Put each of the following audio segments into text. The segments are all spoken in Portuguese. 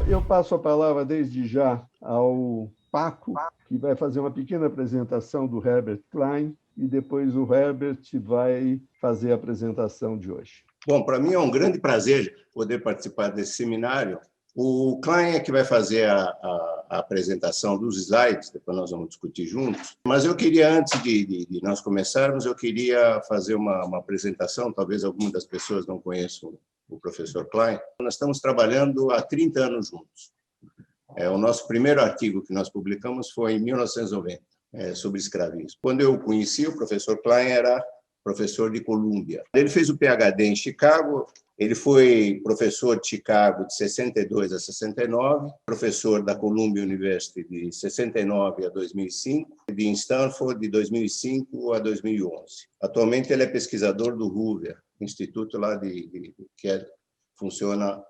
Eu passo a palavra desde já ao Paco, que vai fazer uma pequena apresentação do Herbert Klein, e depois o Herbert vai fazer a apresentação de hoje. Bom, para mim é um grande prazer poder participar desse seminário. O Klein é que vai fazer a apresentação dos slides, depois nós vamos discutir juntos. Mas eu queria, antes de nós começarmos, eu queria fazer uma apresentação, talvez algumas das pessoas não conheçam o professor Klein. Nós estamos trabalhando há 30 anos juntos. O nosso primeiro artigo que nós publicamos foi em 1990, sobre escravismo. Quando eu o conheci, o professor Klein era professor de Columbia. Ele fez o PhD em Chicago, ele foi professor de Chicago de 62 a 69, professor da Columbia University de 69 a 2005, e de Stanford de 2005 a 2011. Atualmente ele é pesquisador do Hoover, instituto lá funciona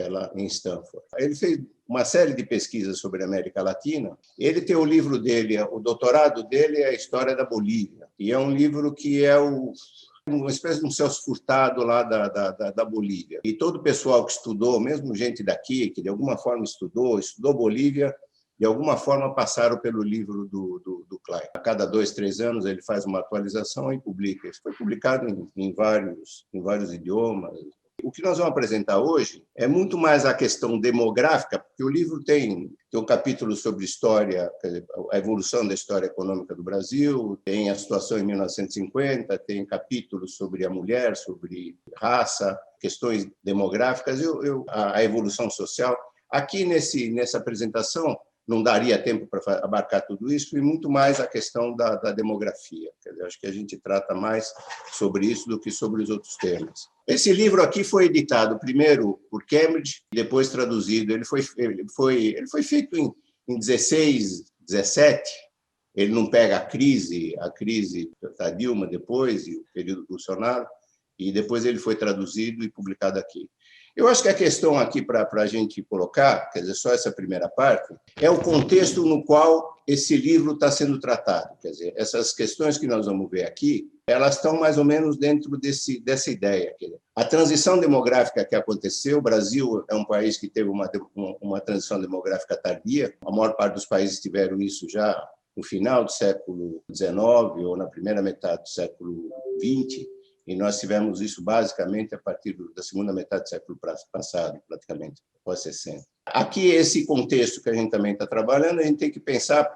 lá em Stanford. Ele fez uma série de pesquisas sobre a América Latina. Ele tem o livro dele, o doutorado dele é a História da Bolívia, e é um livro que é uma espécie de um Celso Furtado lá da Bolívia. E todo o pessoal que estudou, mesmo gente daqui, que de alguma forma estudou Bolívia, de alguma forma passaram pelo livro do Klein. A cada 2, 3 anos ele faz uma atualização e publica. Isso foi publicado em vários idiomas. O que nós vamos apresentar hoje é muito mais a questão demográfica, porque o livro tem um capítulo sobre história, a evolução da história econômica do Brasil, tem a situação em 1950, tem capítulos sobre a mulher, sobre raça, questões demográficas, a evolução social. Aqui nessa apresentação não daria tempo para abarcar tudo isso, e muito mais a questão da demografia. Quer dizer, acho que a gente trata mais sobre isso do que sobre os outros temas. Esse livro aqui foi editado primeiro por Cambridge, depois traduzido. Ele foi feito em 16, 17. Ele não pega a crise da Dilma depois, e o período Bolsonaro, e depois ele foi traduzido e publicado aqui. Eu acho que a questão aqui para a gente colocar, quer dizer, só essa primeira parte, é o contexto no qual esse livro está sendo tratado. Quer dizer, essas questões que nós vamos ver aqui, elas estão mais ou menos dentro dessa ideia. Quer dizer, a transição demográfica que aconteceu, o Brasil é um país que teve uma transição demográfica tardia, a maior parte dos países tiveram isso já no final do século XIX ou na primeira metade do século XX, e nós tivemos isso basicamente a partir da segunda metade do século passado, praticamente, após 60. Aqui, esse contexto que a gente também está trabalhando, a gente tem que pensar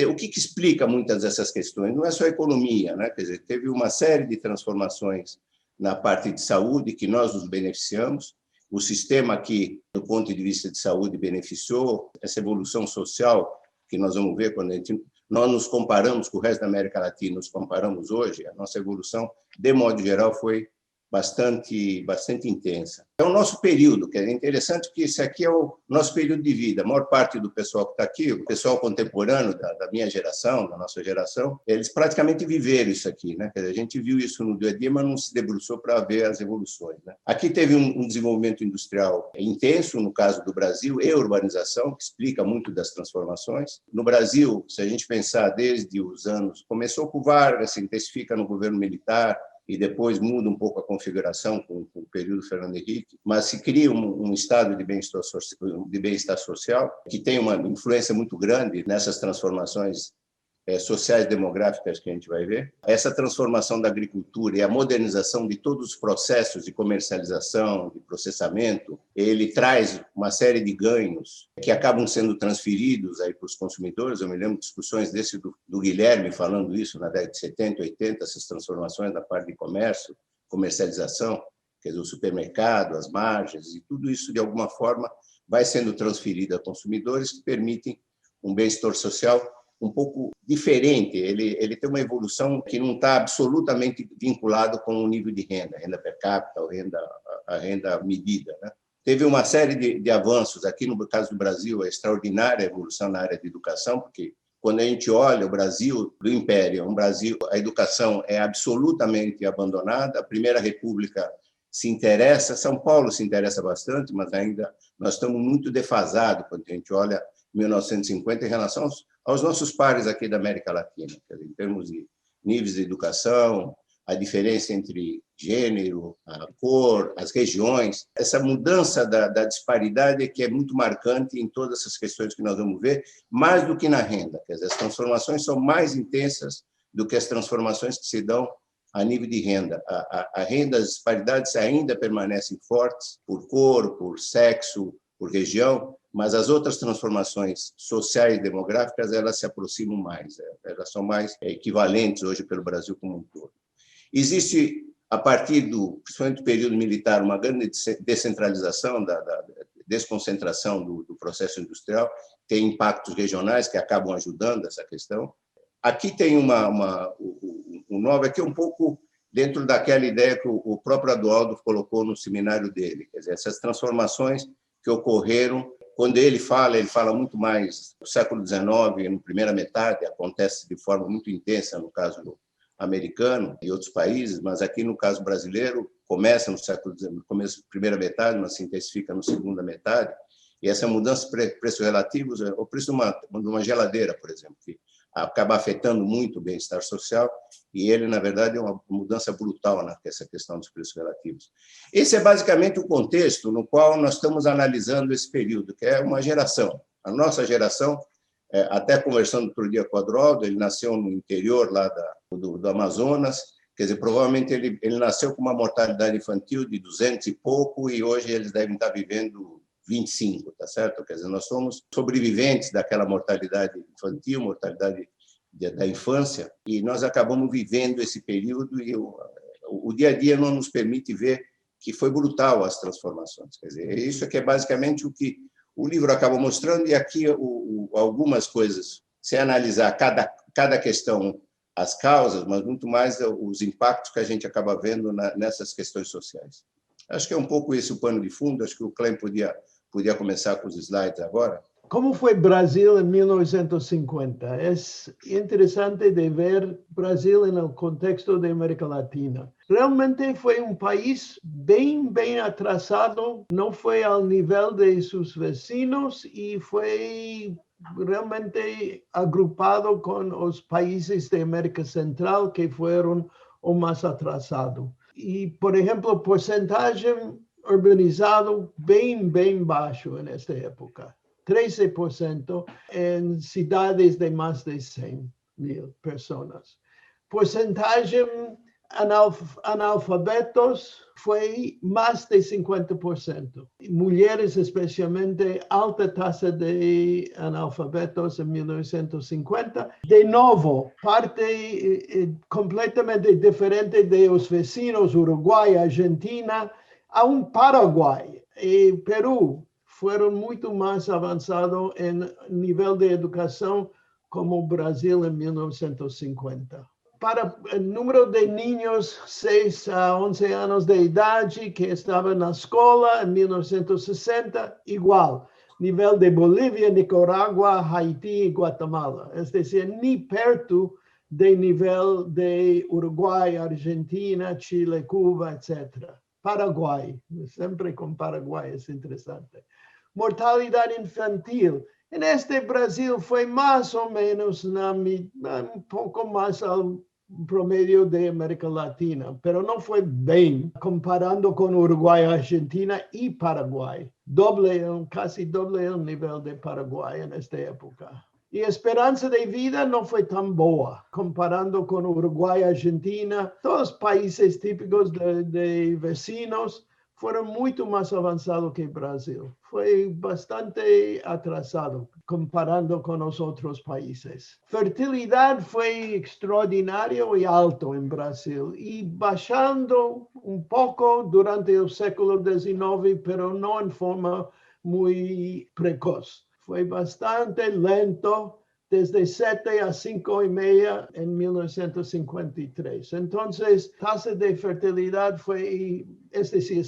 o que explica muitas dessas questões. Não é só a economia, né? Quer dizer, teve uma série de transformações na parte de saúde que nós nos beneficiamos. O sistema aqui, do ponto de vista de saúde, beneficiou essa evolução social que nós vamos ver quando nós nos comparamos com o resto da América Latina, nos comparamos hoje, a nossa evolução, de modo geral, foi bastante intensa. É o nosso período, que é interessante, que esse aqui é o nosso período de vida. A maior parte do pessoal que está aqui, o pessoal contemporâneo da minha geração, da nossa geração, eles praticamente viveram isso aqui, né? Quer dizer, a gente viu isso no dia a dia, mas não se debruçou para ver as evoluções, né? Aqui teve um desenvolvimento industrial intenso, no caso do Brasil, e urbanização, que explica muito das transformações. No Brasil, se a gente pensar desde os anos, começou com Vargas, se intensifica no governo militar, e depois muda um pouco a configuração com o período Fernando Henrique, mas se cria um estado de bem-estar social que tem uma influência muito grande nessas transformações sociais demográficas que a gente vai ver. Essa transformação da agricultura e a modernização de todos os processos de comercialização, de processamento, ele traz uma série de ganhos que acabam sendo transferidos aí para os consumidores. Eu me lembro de discussões do Guilherme falando isso na década de 70, 80, essas transformações na parte de comércio, comercialização, quer dizer, o supermercado, as margens, e tudo isso, de alguma forma, vai sendo transferido a consumidores que permitem um bem-estar social um pouco diferente. Ele tem uma evolução que não está absolutamente vinculado com o nível de renda per capita, ou a renda medida, né? Teve uma série de avanços. Aqui, no caso do Brasil, a extraordinária evolução na área de educação, porque quando a gente olha o Brasil do Império, a educação é absolutamente abandonada. A Primeira República se interessa, São Paulo se interessa bastante, mas ainda nós estamos muito defasados quando a gente olha 1950 em relação aos nossos pares aqui da América Latina, em termos de níveis de educação, a diferença entre gênero, a cor, as regiões, essa mudança da disparidade é que é muito marcante em todas essas questões que nós vamos ver, mais do que na renda. Quer dizer, as transformações são mais intensas do que as transformações que se dão a nível de renda. A renda, as disparidades ainda permanecem fortes por cor, por sexo, por região, mas as outras transformações sociais e demográficas, elas se aproximam mais, elas são mais equivalentes hoje pelo Brasil como um todo. Existe, a partir principalmente do período militar, uma grande descentralização, desconcentração do processo industrial, tem impactos regionais que acabam ajudando essa questão. Aqui tem um novo, aqui um pouco dentro daquela ideia que o próprio Adualdo colocou no seminário dele, quer dizer, essas transformações que ocorreram. Quando ele fala muito mais do século XIX, na primeira metade, acontece de forma muito intensa no caso americano e outros países, mas aqui no caso brasileiro começa no século XIX, começa na primeira metade, mas se intensifica na segunda metade, e essa mudança de preços relativos, o preço de uma geladeira, por exemplo, que acaba afetando muito o bem-estar social, e ele, na verdade, é uma mudança brutal nessa questão dos preços relativos. Esse é basicamente o contexto no qual nós estamos analisando esse período, que é uma geração. A nossa geração, até conversando outro dia com o Adualdo, ele nasceu no interior lá do Amazonas, quer dizer, provavelmente ele nasceu com uma mortalidade infantil de 200 e pouco, e hoje eles devem estar vivendo 25, tá certo? Quer dizer, nós somos sobreviventes daquela mortalidade infantil, mortalidade da infância, e nós acabamos vivendo esse período, e o dia a dia não nos permite ver que foi brutal as transformações. Quer dizer, isso é que é basicamente o que o livro acaba mostrando, e aqui algumas coisas, sem analisar cada questão, as causas, mas muito mais os impactos que a gente acaba vendo nessas questões sociais. Acho que é um pouco esse o pano de fundo, acho que o Klein podia começar com os slides agora. Como foi Brasil em 1950? É interessante de ver Brasil no contexto da América Latina. Realmente foi um país bem atrasado, não foi ao nível de seus vecinos e foi realmente agrupado com os países da América Central que foram o mais atrasado. E, por exemplo, porcentagem urbanizado bem baixo nesta época. 13% em cidades de mais de 100 mil pessoas. Porcentagem analfabetos foi mais de 50%. Mulheres, especialmente, alta taxa de analfabetos em 1950. De novo, parte completamente diferente dos vecinos Uruguai, Argentina, a Paraguai e Peru. Foram muito mais avançados em nível de educação como o Brasil em 1950. Para o número de niños 6 a 11 anos de idade que estavam na escola em 1960, igual. Nível de Bolívia, Nicarágua, Haiti e Guatemala. É decir, nem perto do nível de Uruguai, Argentina, Chile, Cuba, etc. Paraguai, sempre com Paraguai, é interessante. Mortalidade infantil. Neste Brasil foi mais ou menos um pouco mais ao promédio da América Latina, mas não foi bem comparando com Uruguai, Argentina e Paraguai. Quase doble o nível de Paraguai nesta época. E a esperança de vida não foi tão boa, comparando com Uruguai, Argentina. Todos os países típicos de vecinos foram muito mais avançados que o Brasil. Foi bastante atrasado, comparando com os outros países. Fertilidade foi extraordinário e alto em Brasil, e baixando um pouco durante o século XIX, mas não em forma muito precoce. Foi bastante lento, desde 7 a 5,5 em 1953. Então, taxa de fertilidade foi, es decir,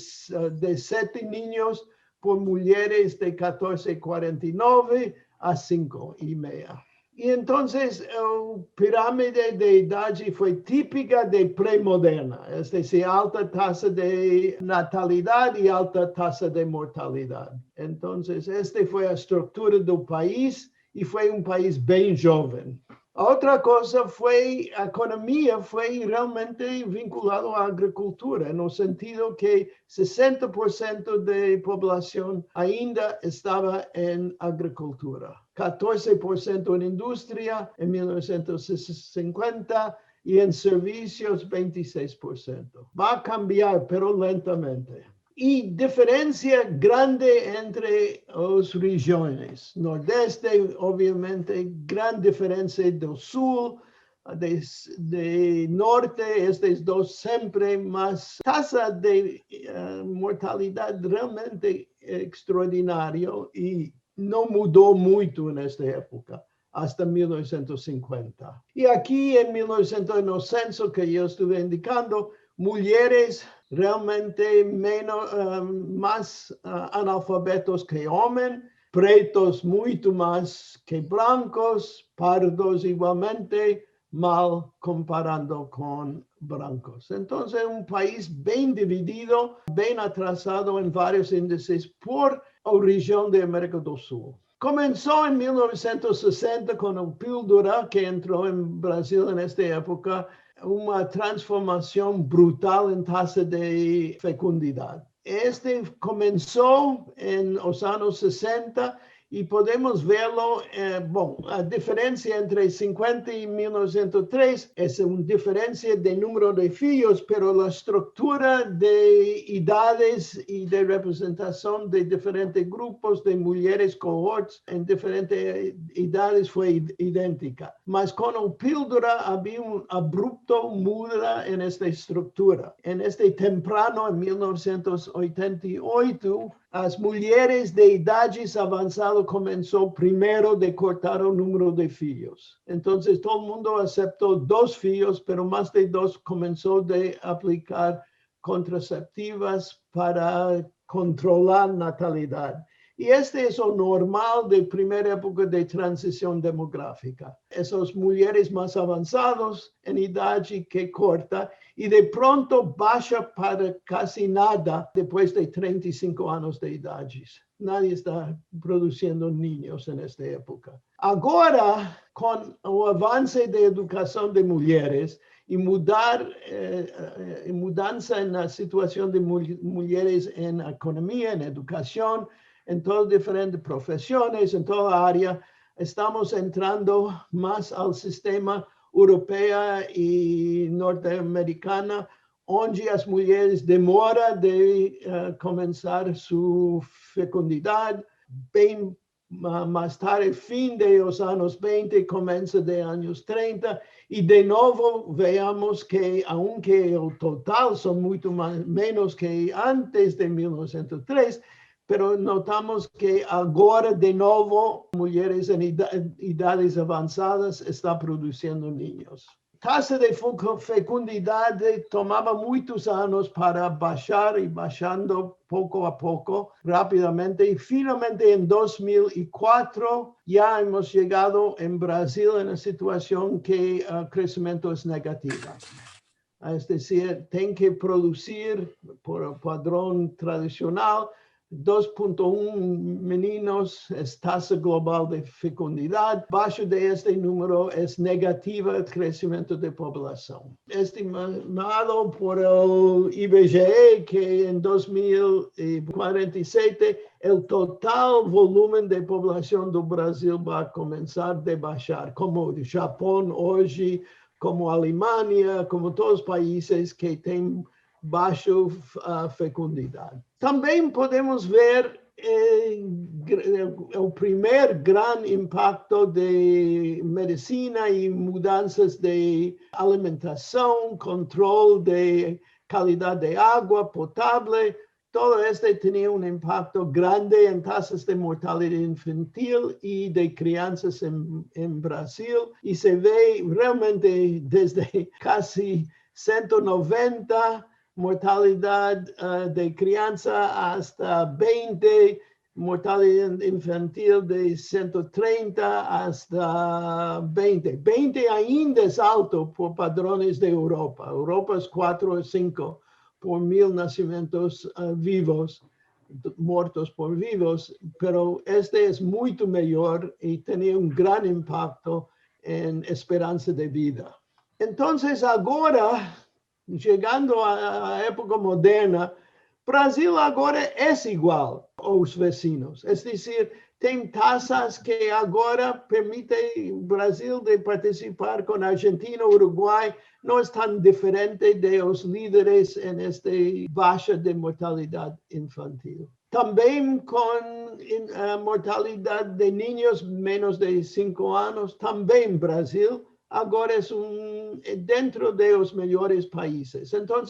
de 7 niños por mulheres de 14,49 a 5,5. Y entonces, la pirámide de Idade fue típica de premoderna, es decir, alta tasa de natalidad y alta tasa de mortalidad. Entonces, esta fue la estructura del país y fue un país bien joven. Otra cosa fue, la economía fue realmente vinculado a la agricultura, en el sentido que 60% de población ainda estaba en agricultura, 14% en industria en 1950 y en servicios 26%. Va a cambiar, pero lentamente. Y diferencia grande entre las regiones. Nordeste, obviamente, gran diferencia del sur, de norte, estos dos siempre más. Tasa de mortalidad realmente extraordinario y no mudó mucho en esta época, hasta 1950. Y aquí en 1900, en el censo que yo estuve indicando, mujeres realmente más analfabetos que hombres, pretos mucho más que blancos, pardos igualmente, mal comparando con blancos. Entonces, un país bien dividido, bien atrasado en varios índices por origen de América del Sur. Comenzó en 1960 con el píldora que entró en Brasil en esta época, una transformación brutal en tasa de fecundidad. Este comenzó en los años 60 y podemos verlo, la diferencia entre 50 y 1903 es una diferencia de número de hijos, pero la estructura de edades y de representación de diferentes grupos de mujeres cohorts en diferentes edades fue idéntica. Mas con el píldora había un abrupto muda en esta estructura. En este temprano, en 1988, las mujeres de edades avanzadas comenzó primero de cortar el número de hijos. Entonces todo el mundo aceptó 2 hijos, pero más de 2 comenzó de aplicar contraceptivas para controlar natalidad. Y este es lo normal de primera época de transición demográfica. Esas mujeres más avanzadas en edad que corta y de pronto baja para casi nada después de 35 años de edad. Nadie está produciendo niños en esta época. Ahora, con el avance de educación de mujeres y mudanza en la situación de mujeres en economía, en educación, en todas diferentes profesiones, en toda área, estamos entrando más al sistema europeo y norteamericano, donde las mujeres demoran de comenzar su fecundidad, más tarde, fin de los años 20, comienza de años 30, y de nuevo veamos que aunque el total son mucho menos que antes de 1903, pero notamos que ahora de nuevo mujeres en edades avanzadas están produciendo niños. Tasa de fecundidad tomaba muchos años para bajar y bajando poco a poco, rápidamente. Y finalmente en 2004 ya hemos llegado en Brasil en una situación que el crecimiento es negativo. Es decir, tienen que producir por el padrón tradicional 2.1 meninos es tasa global de fecundidad. Bajo de este número es negativa el crecimiento de población. Estimado por el IBGE que en 2047 el total volumen de población del Brasil va a comenzar a bajar, como Japón hoy, como Alemania, como todos los países que tienen baja fecundidad. También podemos ver el primer gran impacto de medicina y mudanzas de alimentación, control de calidad de agua potable. Todo esto tenía un impacto grande en tasas de mortalidad infantil y de crianzas en Brasil. Y se ve realmente desde casi 190 mortalidad de crianza hasta 20, mortalidad infantil de 130 hasta 20. 20 ainda es alto por padrones de Europa. Europa es 4 o 5 por 1000 nacimientos vivos, muertos por vivos, pero este es mucho mayor y tenía un gran impacto en esperanza de vida. Entonces, ahora, llegando a la época moderna, Brasil agora é igual aos vecinos. É decir, tem taxas que agora permitem o Brasil de participar com a Argentina, Uruguai, não é tão diferente dos líderes nesta baixa de mortalidade infantil. Também com a mortalidade de niños menos de 5 anos, também Brasil agora é dentro dos melhores países. Então,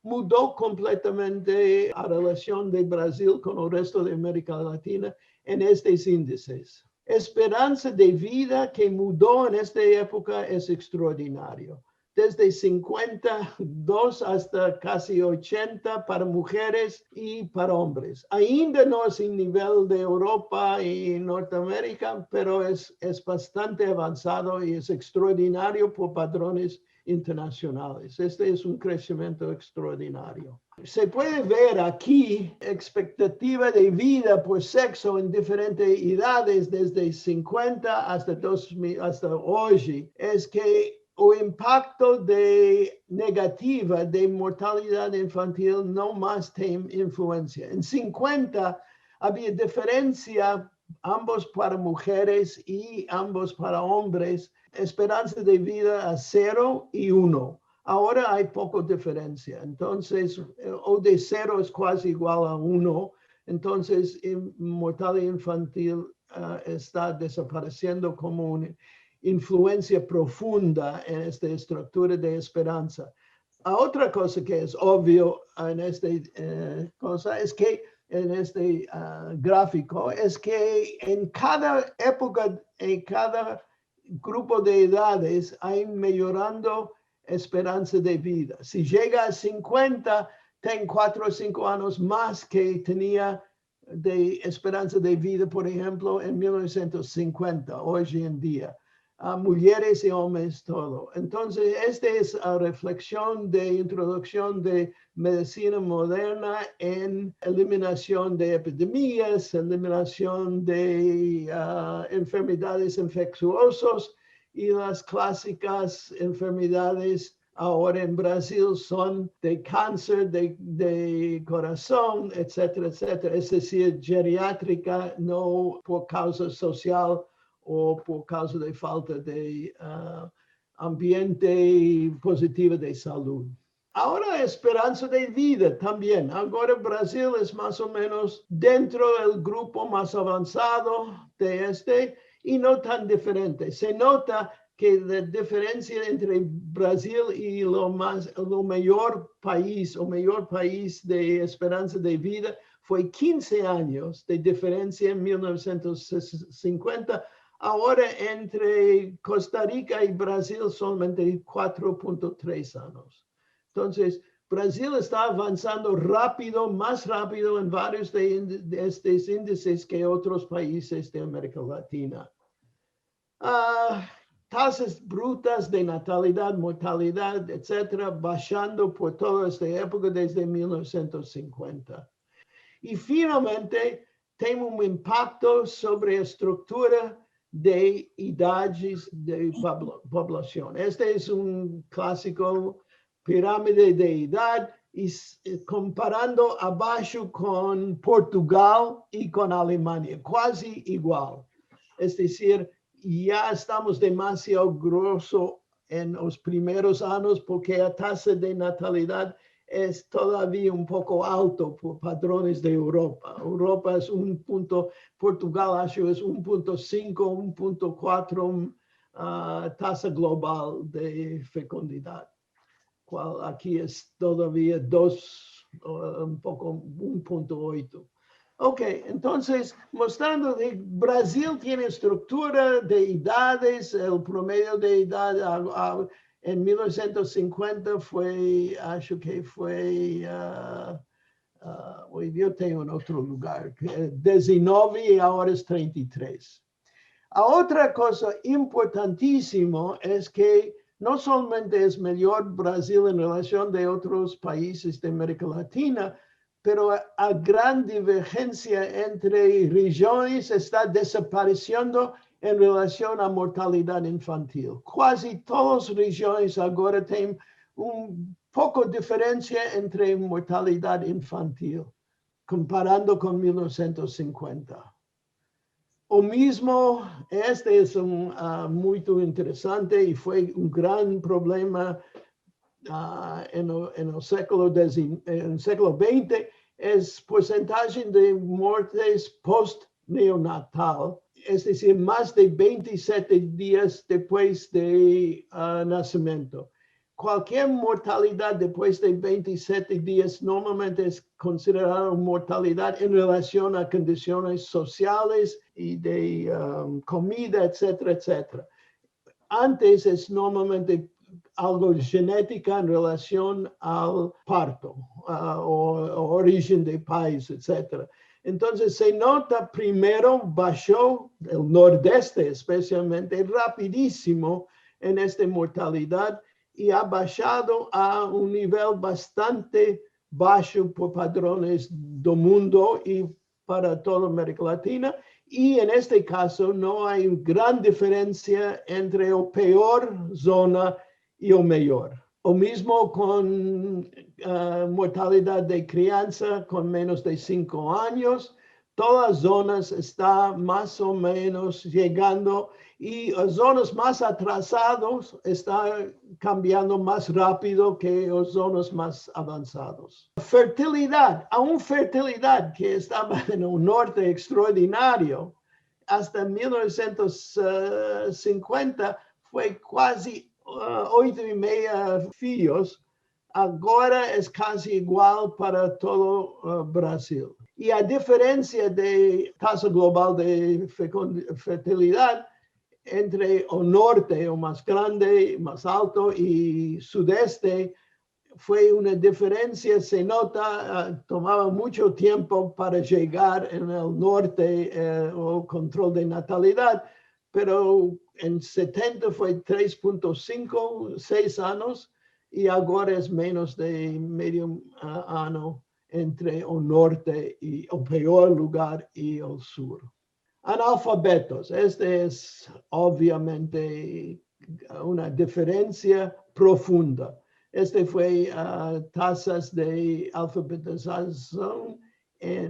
mudou completamente a relação de Brasil com o resto da América Latina em estes índices. Esperança de vida que mudou nesta época é extraordinário. Desde 52 hasta casi 80 para mujeres y para hombres. Ainda no es en nivel de Europa y Norteamérica, pero es bastante avanzado y es extraordinario por padrones internacionales. Este es un crecimiento extraordinario. Se puede ver aquí expectativa de vida por sexo en diferentes edades desde 50 hasta 2000, hasta hoy. Es que o impacto negativa de mortalidade infantil não mais tem influência. Em 50, havia diferença, ambos para mulheres e ambos para homens, esperança de vida a 0 e 1. Agora há pouca diferença. Então, o de 0 é quase igual a 1. Então, mortalidade infantil está desaparecendo como influência profunda en esta estructura de esperanza. A otra cosa que es obvio en esta cosa es que en este gráfico es que en cada época, en cada grupo de edades, hay mejorando esperanza de vida. Si llega a 50, ten 4 o 5 años más que tenía de esperanza de vida, por ejemplo, en 1950, hoy en día. Mujeres y hombres, todo. Entonces, esta es la reflexión de introducción de medicina moderna en eliminación de epidemias, eliminación de enfermedades infecciosas y las clásicas enfermedades ahora en Brasil son de cáncer, de corazón, etcétera, etcétera. Es decir, geriátrica, no por causa social o por causa de falta de ambiente positivo de salud. Ahora, esperanza de vida también. Ahora Brasil es más o menos dentro del grupo más avanzado de este y no tan diferente. Se nota que la diferencia entre Brasil y lo mayor país de esperanza de vida fue 15 años de diferencia en 1950. Ahora, entre Costa Rica y Brasil, solamente 4.3 años. Entonces, Brasil está avanzando rápido, más rápido en varios de estos índices que otros países de América Latina. Tasas brutas de natalidad, mortalidad, etcétera, bajando por toda esta época desde 1950. Y finalmente, tenemos un impacto sobre la estructura de idades de población. Este es un clásico pirámide de edad y comparando abajo con Portugal y con Alemania, casi igual. Es decir, ya estamos demasiado grosso en los primeros años porque la tasa de natalidad es todavía un poco alto por padrones de Europa. Europa es 1 punto, Portugal es 1.5, 1.4 tasa global de fecundidad, cual aquí es todavía 1.8. Ok, entonces, mostrando que Brasil tiene estructura de edades, el promedio de edad en 1950 fue, acho que fue hoy yo tengo en otro lugar, 19 y ahora es 33. Otra cosa importantísima es que no solamente es mejor Brasil en relación de otros países de América Latina, pero a gran divergencia entre regiones está desapareciendo en relación a mortalidad infantil. Casi todas las regiones ahora tienen un poco de diferencia entre mortalidad infantil, comparando con 1950. O mismo, este es muy interesante y fue un gran problema en el século XX, es porcentaje de muertes post-neonatal, es decir, más de 27 días después de nacimiento. Cualquier mortalidad después de 27 días normalmente es considerada mortalidad en relación a condiciones sociales y de comida, etcétera, etcétera. Antes es normalmente algo genética en relación al parto o origen de país, etcétera. Entonces se nota primero bajó el nordeste especialmente rapidísimo en esta mortalidad y ha bajado a un nivel bastante bajo por padrones del mundo y para toda América Latina. Y en este caso no hay gran diferencia entre la peor zona y la mejor. O mismo con mortalidad de crianza con menos de 5 años. Todas las zonas están más o menos llegando y las zonas más atrasadas están cambiando más rápido que las zonas más avanzadas. Fertilidad, aún fertilidad que estaba en un norte extraordinario, hasta 1950 fue casi 8,5 hijos. Ahora es casi igual para todo Brasil. Y a diferencia de tasa global de fertilidad, entre el norte, o más grande, más alto, y sudeste, fue una diferencia, se nota, tomaba mucho tiempo para llegar en el norte o control de natalidad, pero en 70 fue 3.5, 6 años, y ahora es menos de medio año entre el norte y el peor lugar y el sur. Analfabetos, este es obviamente una diferencia profunda. Este fue tasas de alfabetización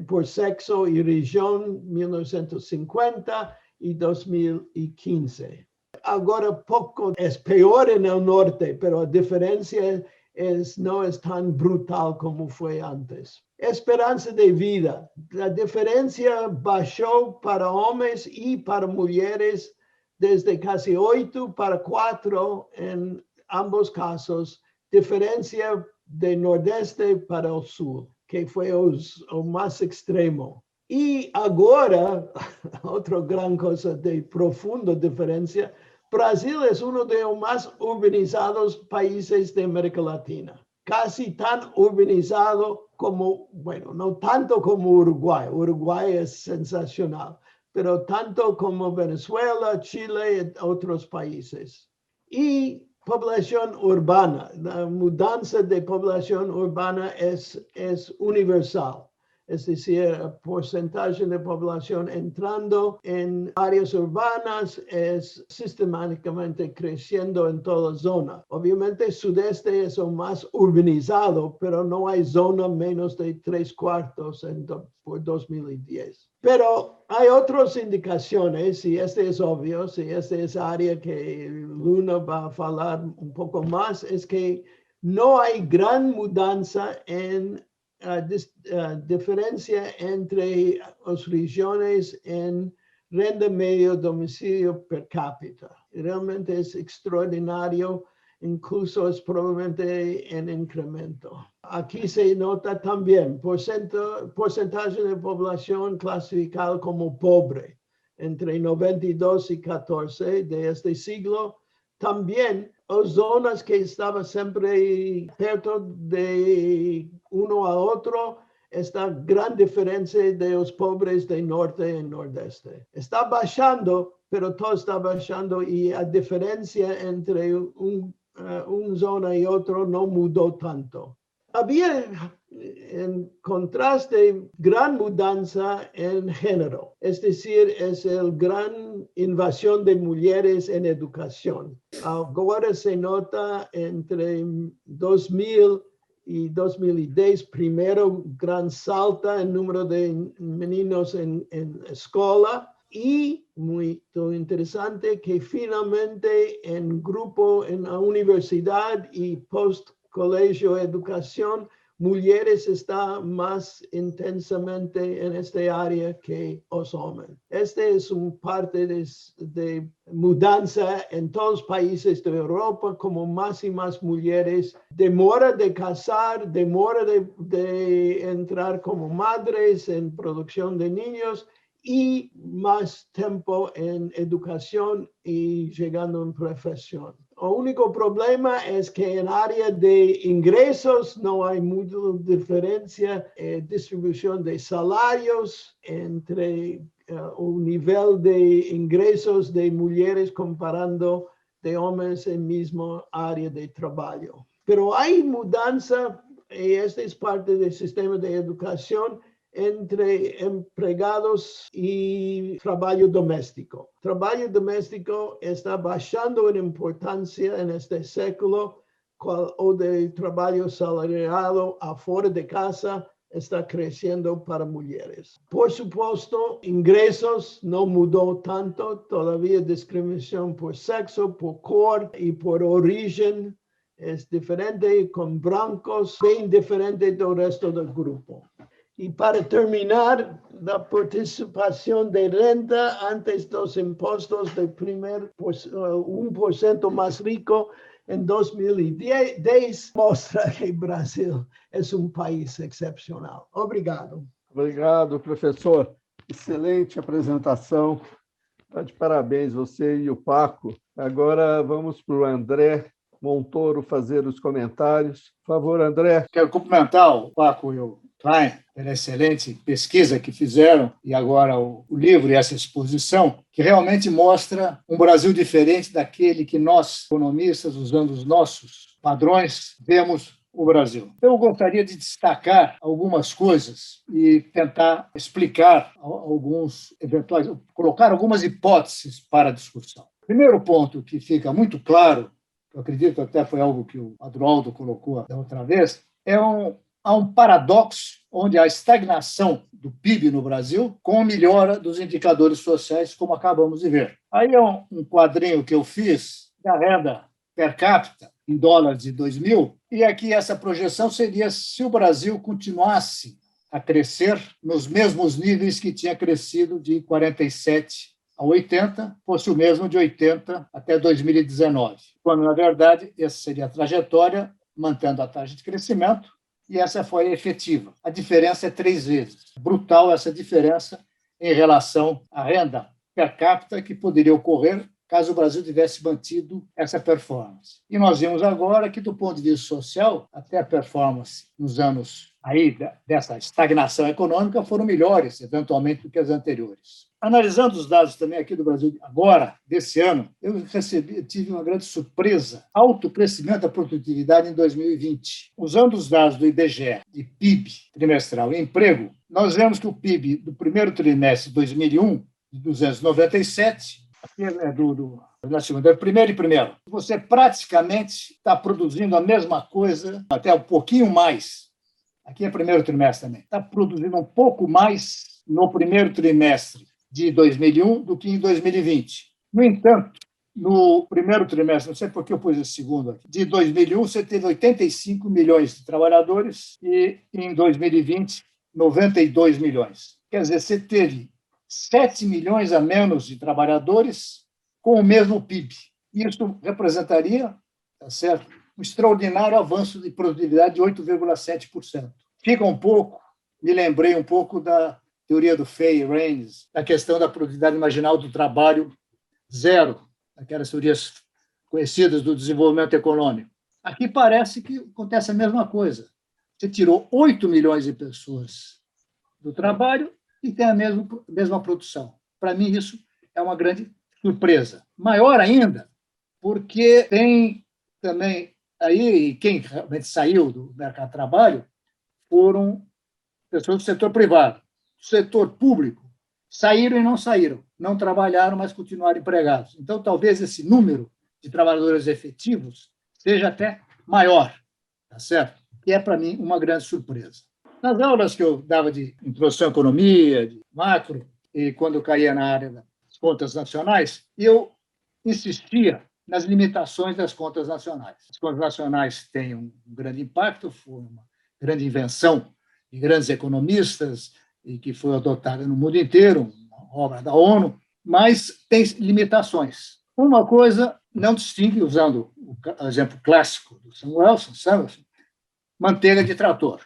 por sexo y región 1950 y 2015. Ahora poco es peor en el norte, pero la diferencia no es tan brutal como fue antes. Esperanza de vida. La diferencia bajó para hombres y para mujeres desde casi 8 para 4 en ambos casos. Diferencia de nordeste para el sur, que fue el más extremo. Y ahora, otra gran cosa de profunda diferencia, Brasil es uno de los más urbanizados países de América Latina. Casi tan urbanizado como, bueno, no tanto como Uruguay. Uruguay es sensacional, pero tanto como Venezuela, Chile y otros países. Y población urbana. La mudanza de población urbana es universal. Es decir, el porcentaje de población entrando en áreas urbanas es sistemáticamente creciendo en toda zona. Obviamente, el sudeste es el más urbanizado, pero no hay zona menos de 3/4 por 2010. Pero hay otras indicaciones, y este es obvio, y este es área que Luna va a hablar un poco más, es que no hay gran mudanza en diferencia entre las regiones en renta medio domicilio per cápita. Realmente es extraordinario, incluso es probablemente en incremento. Aquí se nota también porcentaje de población clasificada como pobre entre 92 y 14 de este siglo. También las zonas que estaban siempre cerca de uno a otro esta grande diferença dos pobres do norte e nordeste. Está baixando, pero todo está baixando e a diferença entre uma zona e outra não mudou tanto. Havia, en contraste, gran mudanza en género, es decir, es el gran invasión de mujeres en educación. Ahora se nota entre 2000 y 2010, primero gran salto en número de meninos en escuela y muy interesante que finalmente en grupo en la universidad y post colegio, educación, mujeres están más intensamente en esta área que los hombres. Este es un parte de mudanza en todos los países de Europa, como más y más mujeres demora de casar, demora de entrar como madres en producción de niños y más tiempo en educación y llegando en profesión. El único problema es que en área de ingresos no hay mucha diferencia en distribución de salarios entre un nivel de ingresos de mujeres comparando de hombres en mismo área de trabajo. Pero hay mudanza, y esta es parte del sistema de educación, entre empregados y trabajo doméstico. Trabajo doméstico está bajando en importancia en este século, o de trabajo salariado afuera de casa está creciendo para mujeres. Por supuesto, ingresos no mudó tanto, todavía discriminación por sexo, por color y por origen es diferente, con blancos bien diferente del resto del grupo. Y para terminar, la participación de renta antes de los impuestos del primer 1% más rico en 2010 muestra que Brasil es un país excepcional. Obrigado. Obrigado, professor. Excelente apresentação. Está de parabéns você e o Paco. Agora vamos para o André Montoro fazer os comentários. Por favor, André. Quero cumprimentar o Paco e o Klein pela excelente pesquisa que fizeram e agora o livro e essa exposição, que realmente mostra um Brasil diferente daquele que nós, economistas, usando os nossos padrões, vemos o Brasil. Eu gostaria de destacar algumas coisas e tentar explicar alguns eventuais, colocar algumas hipóteses para a discussão. Primeiro ponto que fica muito claro, eu acredito até foi algo que o Adroaldo colocou da outra vez, há um paradoxo onde a estagnação do PIB no Brasil com melhora dos indicadores sociais, como acabamos de ver. Aí é um quadrinho que eu fiz da renda per capita em dólares de 2000, e aqui essa projeção seria se o Brasil continuasse a crescer nos mesmos níveis que tinha crescido de 47 a 80, fosse o mesmo de 80 até 2019, quando, na verdade, essa seria a trajetória, mantendo a taxa de crescimento, e essa foi a efetiva. A diferença é 3 vezes. Brutal essa diferença em relação à renda per capita que poderia ocorrer caso o Brasil tivesse mantido essa performance. E nós vimos agora que, do ponto de vista social, até a performance nos anos aí dessa estagnação econômica foram melhores, eventualmente, do que as anteriores. Analisando os dados também aqui do Brasil agora, desse ano, eu tive uma grande surpresa. Alto crescimento da produtividade em 2020. Usando os dados do IBGE de PIB trimestral e emprego, nós vemos que o PIB do primeiro trimestre de 2001, de 297, aqui na segunda, primeiro. Você praticamente está produzindo a mesma coisa, até um pouquinho mais. Aqui é primeiro trimestre também. Está produzindo um pouco mais no primeiro trimestre de 2001 do que em 2020. No entanto, no primeiro trimestre, não sei por que eu pus esse segundo aqui, de 2001 você teve 85 milhões de trabalhadores e em 2020, 92 milhões. Quer dizer, você teve 7 milhões a menos de trabalhadores com o mesmo PIB. Isso representaria, tá certo, um extraordinário avanço de produtividade de 8,7%. Me lembrei um pouco da teoria do Fay e Raines, da questão da produtividade marginal do trabalho zero, aquelas teorias conhecidas do desenvolvimento econômico. Aqui parece que acontece a mesma coisa. você tirou 8 milhões de pessoas do trabalho e tem a mesma produção. Para mim, isso é uma grande surpresa. Maior ainda, porque tem também aí quem realmente saiu do mercado de trabalho foram pessoas do setor privado. Do setor público saíram e não saíram, não trabalharam, mas continuaram empregados. Então, talvez esse número de trabalhadores efetivos seja até maior, tá certo? E é, para mim, uma grande surpresa. Nas aulas que eu dava de introdução à economia, de macro, e quando eu caía na área das contas nacionais, eu insistia nas limitações das contas nacionais. As contas nacionais têm um grande impacto, foi uma grande invenção de grandes economistas e que foi adotada no mundo inteiro, uma obra da ONU, mas tem limitações. Uma coisa não distingue, usando o exemplo clássico do Samuelson, manteiga de trator.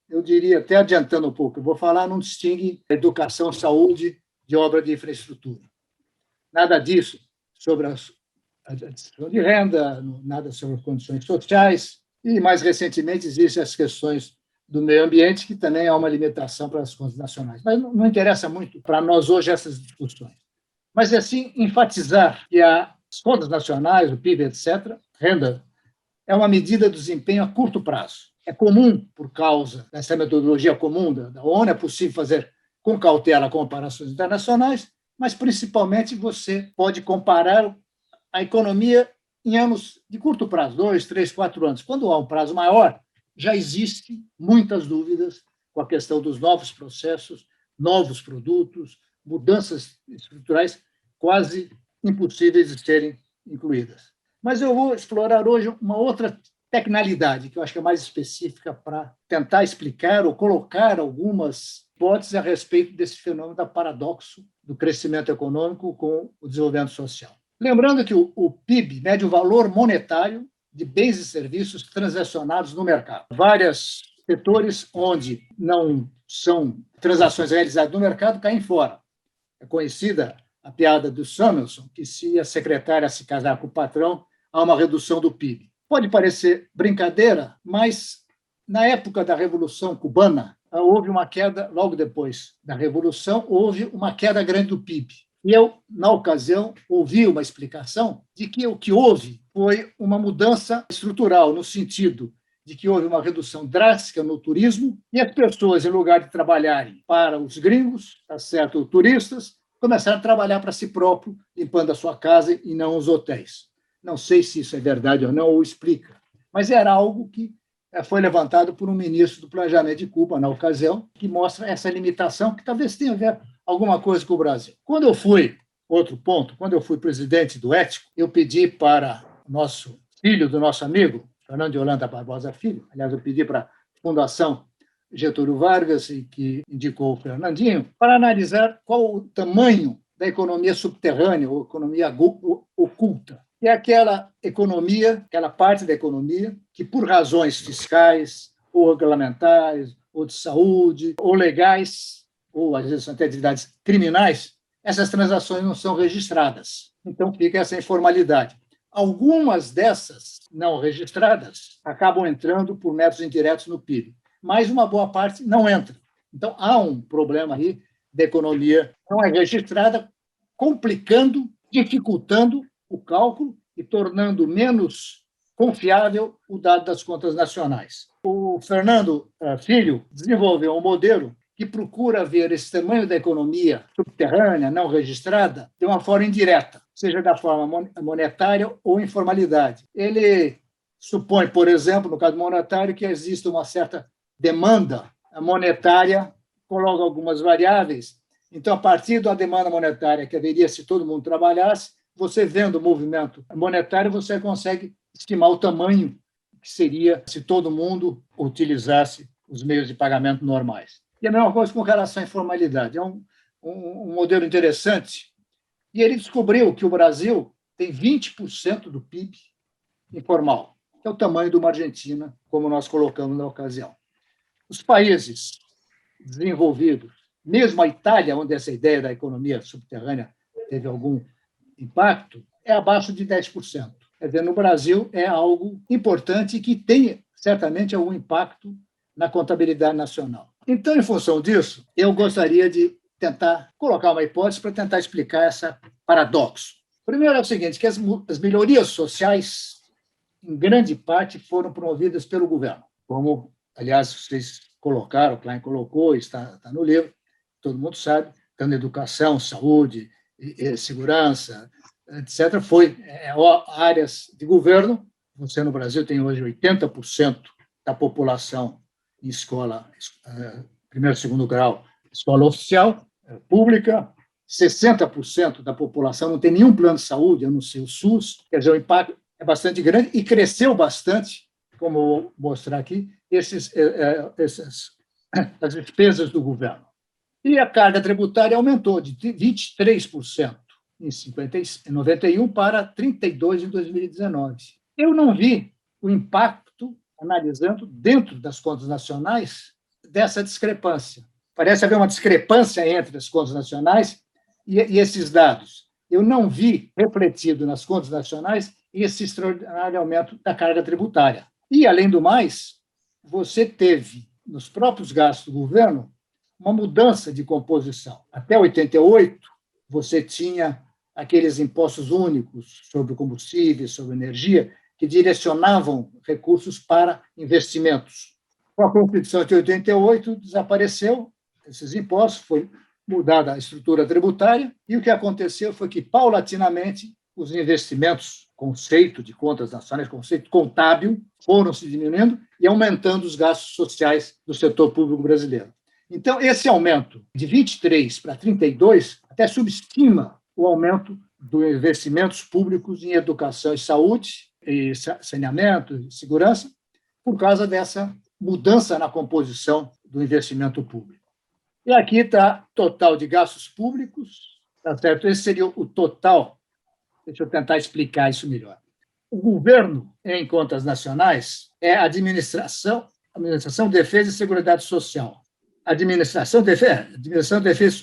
Eu diria, até adiantando um pouco, eu vou falar, não distingue educação, saúde de obra de infraestrutura. Nada disso sobre a distribuição de renda, nada sobre as condições sociais, e, mais recentemente, existem as questões do meio ambiente, que também é uma limitação para as contas nacionais. Mas não interessa muito para nós hoje essas discussões. Mas, assim, enfatizar que as contas nacionais, o PIB, etc., renda, é uma medida de desempenho a curto prazo. É comum, por causa dessa metodologia comum da ONU, é possível fazer com cautela comparações internacionais, mas, principalmente, você pode comparar a economia em anos de curto prazo, 2, 3, 4 anos. Quando há um prazo maior, já existem muitas dúvidas com a questão dos novos processos, novos produtos, mudanças estruturais quase impossíveis de serem incluídas. Mas eu vou explorar hoje uma outra tecnicalidade, que eu acho que é mais específica para tentar explicar ou colocar algumas hipóteses a respeito desse fenômeno da paradoxo do crescimento econômico com o desenvolvimento social. Lembrando que o PIB mede o valor monetário de bens e serviços transacionados no mercado. Vários setores onde não são transações realizadas no mercado caem fora. É conhecida a piada do Samuelson, que se a secretária se casar com o patrão, há uma redução do PIB. Pode parecer brincadeira, mas na época da Revolução Cubana, houve uma queda, logo depois da Revolução, houve uma queda grande do PIB. E eu, na ocasião, ouvi uma explicação de que o que houve foi uma mudança estrutural, no sentido de que houve uma redução drástica no turismo e as pessoas, em lugar de trabalharem para os gringos, tá certo, turistas, começaram a trabalhar para si próprio, limpando a sua casa e não os hotéis. Não sei se isso é verdade ou não, ou explica, mas era algo que foi levantado por um ministro do Planejamento de Cuba, na ocasião, que mostra essa limitação, que talvez tenha a ver alguma coisa com o Brasil. Quando eu fui, outro ponto, quando eu fui presidente do Ético, eu pedi para o nosso filho do nosso amigo, Fernando de Holanda Barbosa Filho, aliás, eu pedi para a Fundação Getúlio Vargas, e que indicou o Fernandinho, para analisar qual o tamanho da economia subterrânea, ou economia oculta. É aquela economia, aquela parte da economia que, por razões fiscais, ou regulamentares, ou de saúde, ou legais, ou às vezes até atividades criminais, essas transações não são registradas. Então fica essa informalidade. Algumas dessas não registradas acabam entrando por métodos indiretos no PIB, mas uma boa parte não entra. Então há um problema aí da economia não é registrada, complicando, dificultando o cálculo e tornando menos confiável o dado das contas nacionais. O Fernando Filho desenvolveu um modelo que procura ver esse tamanho da economia subterrânea, não registrada, de uma forma indireta, seja da forma monetária ou informalidade. Ele supõe, por exemplo, no caso monetário, que existe uma certa demanda monetária, coloca algumas variáveis. Então, a partir da demanda monetária que haveria se todo mundo trabalhasse, você vendo o movimento monetário, você consegue estimar o tamanho que seria se todo mundo utilizasse os meios de pagamento normais. E a mesma coisa com relação à informalidade. É um modelo interessante. E ele descobriu que o Brasil tem 20% do PIB informal, que é o tamanho de uma Argentina, como nós colocamos na ocasião. Os países desenvolvidos, mesmo a Itália, onde essa ideia da economia subterrânea teve algum impacto, é abaixo de 10%. Quer dizer, no Brasil é algo importante que tem certamente algum impacto na contabilidade nacional. Então, em função disso, eu gostaria de tentar colocar uma hipótese para tentar explicar esse paradoxo. Primeiro é o seguinte, que as melhorias sociais, em grande parte, foram promovidas pelo governo, como, aliás, vocês colocaram, o Klein colocou, está no livro, todo mundo sabe, tanto educação, saúde, segurança, etc., áreas de governo. Você, no Brasil, tem hoje 80% da população em escola, primeiro e segundo grau, escola oficial, pública, 60% da população não tem nenhum plano de saúde, a não ser o SUS, quer dizer, o impacto é bastante grande e cresceu bastante, como eu vou mostrar aqui, as despesas do governo. E a carga tributária aumentou de 23% em 91 para 32% em 2019. Eu não vi o impacto, analisando dentro das contas nacionais, dessa discrepância. Parece haver uma discrepância entre as contas nacionais e esses dados. Eu não vi refletido nas contas nacionais esse extraordinário aumento da carga tributária. E, além do mais, você teve, nos próprios gastos do governo, uma mudança de composição. Até 88, você tinha aqueles impostos únicos sobre combustíveis, sobre energia, que direcionavam recursos para investimentos. Com a Constituição de 88, desapareceu esses impostos, foi mudada a estrutura tributária, e o que aconteceu foi que, paulatinamente, os investimentos, conceito de contas nacionais, conceito contábil, foram se diminuindo e aumentando os gastos sociais do setor público brasileiro. Então, esse aumento de 23 para 32 até subestima o aumento dos investimentos públicos em educação e saúde, e saneamento, e segurança, por causa dessa mudança na composição do investimento público. E aqui está o total de gastos públicos, tá certo? Esse seria o total. Deixa eu tentar explicar isso melhor. O governo, em contas nacionais, é a administração, defesa e seguridade social. Administração, defesa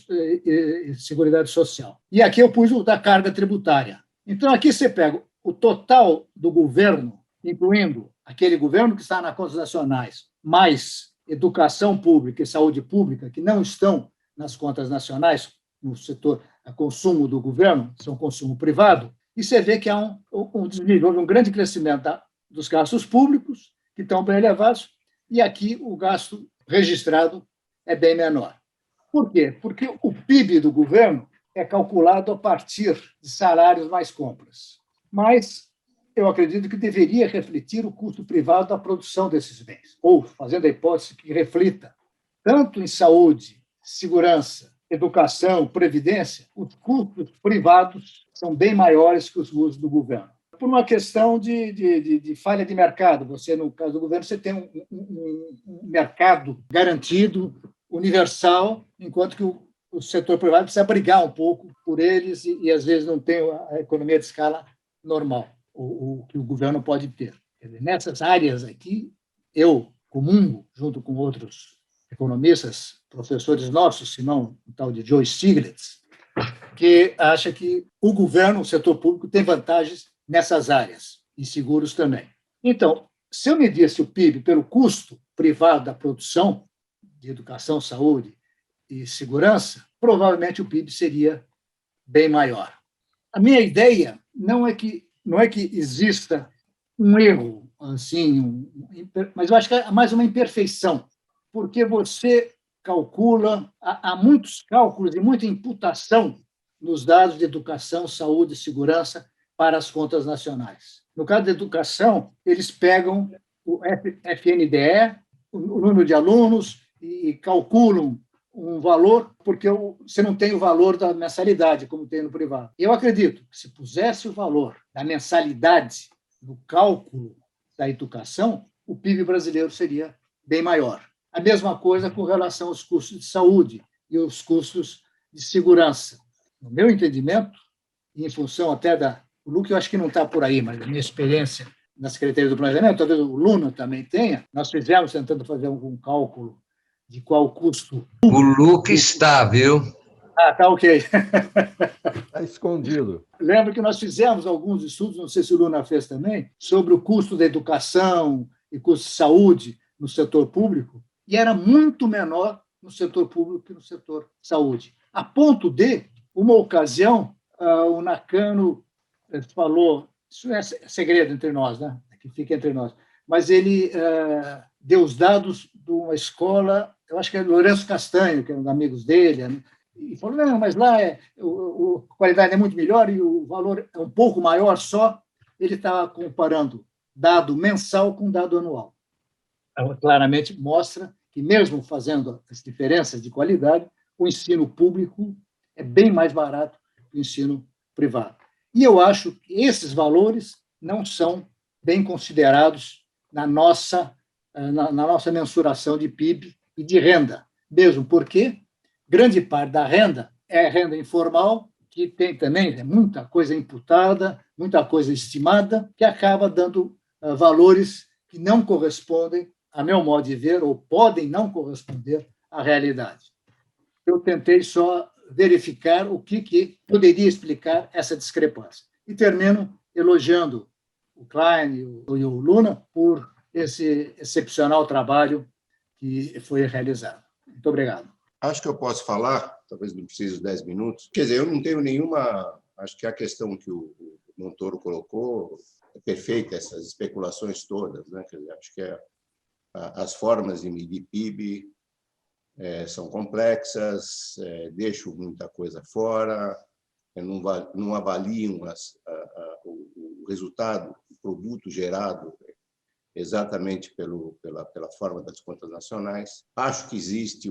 e seguridade social. E aqui eu pus o da carga tributária. Então, aqui você pega o total do governo, incluindo aquele governo que está nas contas nacionais, mais educação pública e saúde pública, que não estão nas contas nacionais, no setor a consumo do governo, são consumo privado, e você vê que há um grande crescimento dos gastos públicos, que estão bem elevados, e aqui o gasto registrado é bem menor. Por quê? Porque o PIB do governo é calculado a partir de salários mais compras. Mas eu acredito que deveria refletir o custo privado da produção desses bens, ou, fazendo a hipótese que reflita, tanto em saúde, segurança, educação, previdência, os custos privados são bem maiores que os custos do governo. Por uma questão de falha de mercado. Você, no caso do governo, você tem um mercado garantido, universal, enquanto que o setor privado precisa brigar um pouco por eles e às vezes, não tem a economia de escala normal, o que o governo pode ter. Quer dizer, nessas áreas aqui, eu comungo, junto com outros economistas, professores nossos, se não o tal de Joe Stiglitz, que acha que o governo, o setor público, tem vantagens nessas áreas, e seguros também. Então, se eu medisse o PIB pelo custo privado da produção, de educação, saúde e segurança, provavelmente o PIB seria bem maior. A minha ideia não é que exista um erro, assim, mas eu acho que é mais uma imperfeição, porque você calcula, há muitos cálculos e muita imputação nos dados de educação, saúde e segurança para as contas nacionais. No caso da educação, eles pegam o FNDE, o número de alunos, e calculam um valor, porque você não tem o valor da mensalidade, como tem no privado. Eu acredito que, se pusesse o valor da mensalidade no cálculo da educação, o PIB brasileiro seria bem maior. A mesma coisa com relação aos custos de saúde e os custos de segurança. No meu entendimento, e em função até o Luque, eu acho que não está por aí, mas a minha experiência na Secretaria do Planejamento, talvez o Luna também tenha, nós fizemos tentando fazer algum cálculo de qual custo. O Luque está, viu? Ah, tá ok. Está escondido. Lembro que nós fizemos alguns estudos, não sei se o Luna fez também, sobre o custo da educação e custo de saúde no setor público e era muito menor no setor público que no setor saúde. A ponto de, uma ocasião, o Nakano falou, isso é segredo entre nós, né? Que fica entre nós, mas ele deu os dados de uma escola, eu acho que é Lourenço Castanho, que é um dos amigos dele, e falou, não, mas lá a qualidade é muito melhor e o valor é um pouco maior só. Ele estava comparando dado mensal com dado anual. Ela claramente mostra que, mesmo fazendo as diferenças de qualidade, o ensino público é bem mais barato que o ensino privado. E eu acho que esses valores não são bem considerados na nossa mensuração de PIB e de renda, mesmo porque grande parte da renda é renda informal, que tem também muita coisa imputada, muita coisa estimada, que acaba dando valores que não correspondem, a meu modo de ver, ou podem não corresponder à realidade. Eu tentei só verificar o que poderia explicar essa discrepância. E termino elogiando o Klein e o Luna por esse excepcional trabalho que foi realizado. Muito obrigado. Acho que eu posso falar, talvez não precise de 10 minutos. Quer dizer, eu não tenho nenhuma... Acho que a questão que o Montoro colocou é perfeita, essas especulações todas, né? Quer dizer, acho que as formas de medir PIB são complexas, deixam muita coisa fora, não avaliam o resultado, o produto gerado exatamente pela forma das contas nacionais. Acho que existe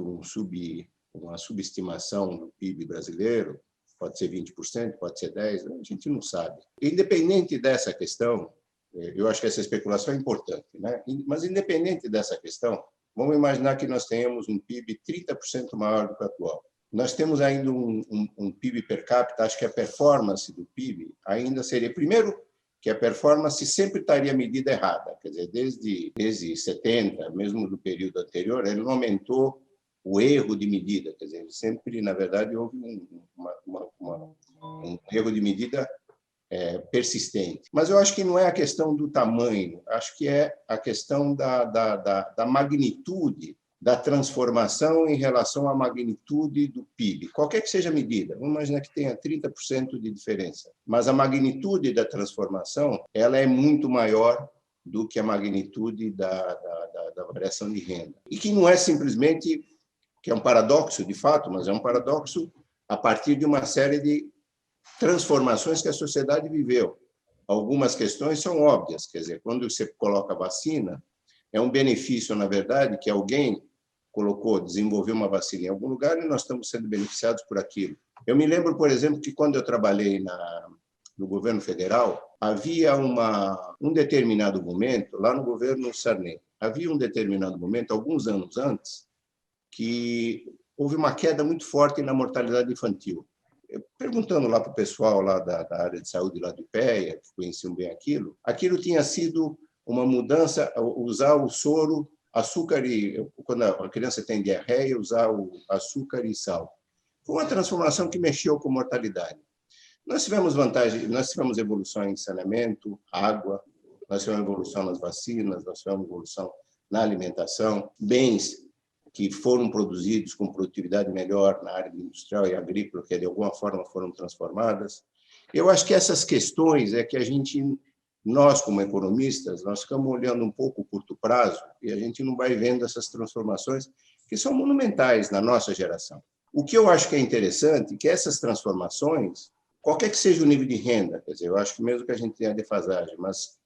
uma subestimação do PIB brasileiro, pode ser 20%, pode ser 10%, a gente não sabe. Independente dessa questão, eu acho que essa especulação é importante, né? Mas independente dessa questão, vamos imaginar que nós tenhamos um PIB 30% maior do que o atual. Nós temos ainda um PIB per capita, acho que a performance do PIB ainda seria... Primeiro, que a performance sempre estaria medida errada. Quer dizer, desde 70, mesmo no período anterior, ele não aumentou o erro de medida. Quer dizer, sempre, na verdade, houve um erro de medida persistente. Mas eu acho que não é a questão do tamanho, acho que é a questão da magnitude da transformação em relação à magnitude do PIB. Qualquer que seja a medida, vamos imaginar que tenha 30% de diferença, mas a magnitude da transformação ela é muito maior do que a magnitude da variação de renda. E que não é simplesmente, que é um paradoxo de fato, mas é um paradoxo a partir de uma série de transformações que a sociedade viveu. Algumas questões são óbvias, quer dizer, quando você coloca vacina, é um benefício, na verdade, que alguém desenvolveu uma vacina em algum lugar e nós estamos sendo beneficiados por aquilo. Eu me lembro, por exemplo, que quando eu trabalhei no governo federal, havia um determinado momento, lá no governo Sarney, havia um determinado momento, alguns anos antes, que houve uma queda muito forte na mortalidade infantil. Perguntando lá para o pessoal lá da área de saúde lá do IPEA, que conheciam bem aquilo tinha sido uma mudança, usar o soro, açúcar quando a criança tem diarreia, usar o açúcar e sal. Foi uma transformação que mexeu com mortalidade. Nós tivemos vantagem, nós tivemos evolução em saneamento, água, nós tivemos evolução nas vacinas, nós tivemos evolução na alimentação, bens que foram produzidos com produtividade melhor na área industrial e agrícola, que de alguma forma foram transformadas. Eu acho que essas questões é que nós, como economistas, nós ficamos olhando um pouco o curto prazo e a gente não vai vendo essas transformações que são monumentais na nossa geração. O que eu acho que é interessante é que essas transformações, qualquer que seja o nível de renda, quer dizer, eu acho que mesmo que a gente tenha defasagem, mas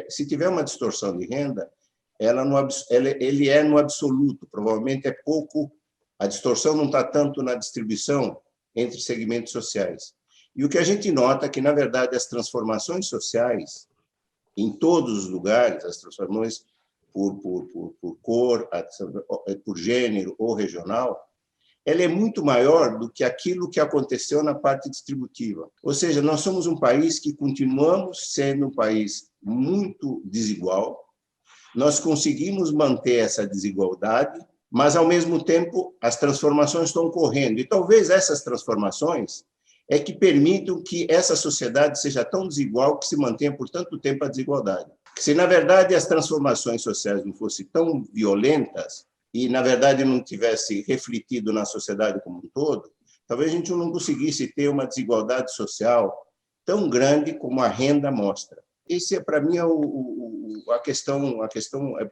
se tiver uma distorção de renda, ele é no absoluto, provavelmente é pouco, a distorção não está tanto na distribuição entre segmentos sociais. E o que a gente nota é que, na verdade, as transformações sociais, em todos os lugares, as transformações por cor, por gênero ou regional, ela é muito maior do que aquilo que aconteceu na parte distributiva. Ou seja, nós somos um país que continuamos sendo um país muito desigual, nós conseguimos manter essa desigualdade, mas, ao mesmo tempo, as transformações estão ocorrendo. E talvez essas transformações que permitam que essa sociedade seja tão desigual que se mantenha por tanto tempo a desigualdade. Se, na verdade, as transformações sociais não fossem tão violentas e, na verdade, não tivesse refletido na sociedade como um todo, talvez a gente não conseguisse ter uma desigualdade social tão grande como a renda mostra. Esse, para mim, a questão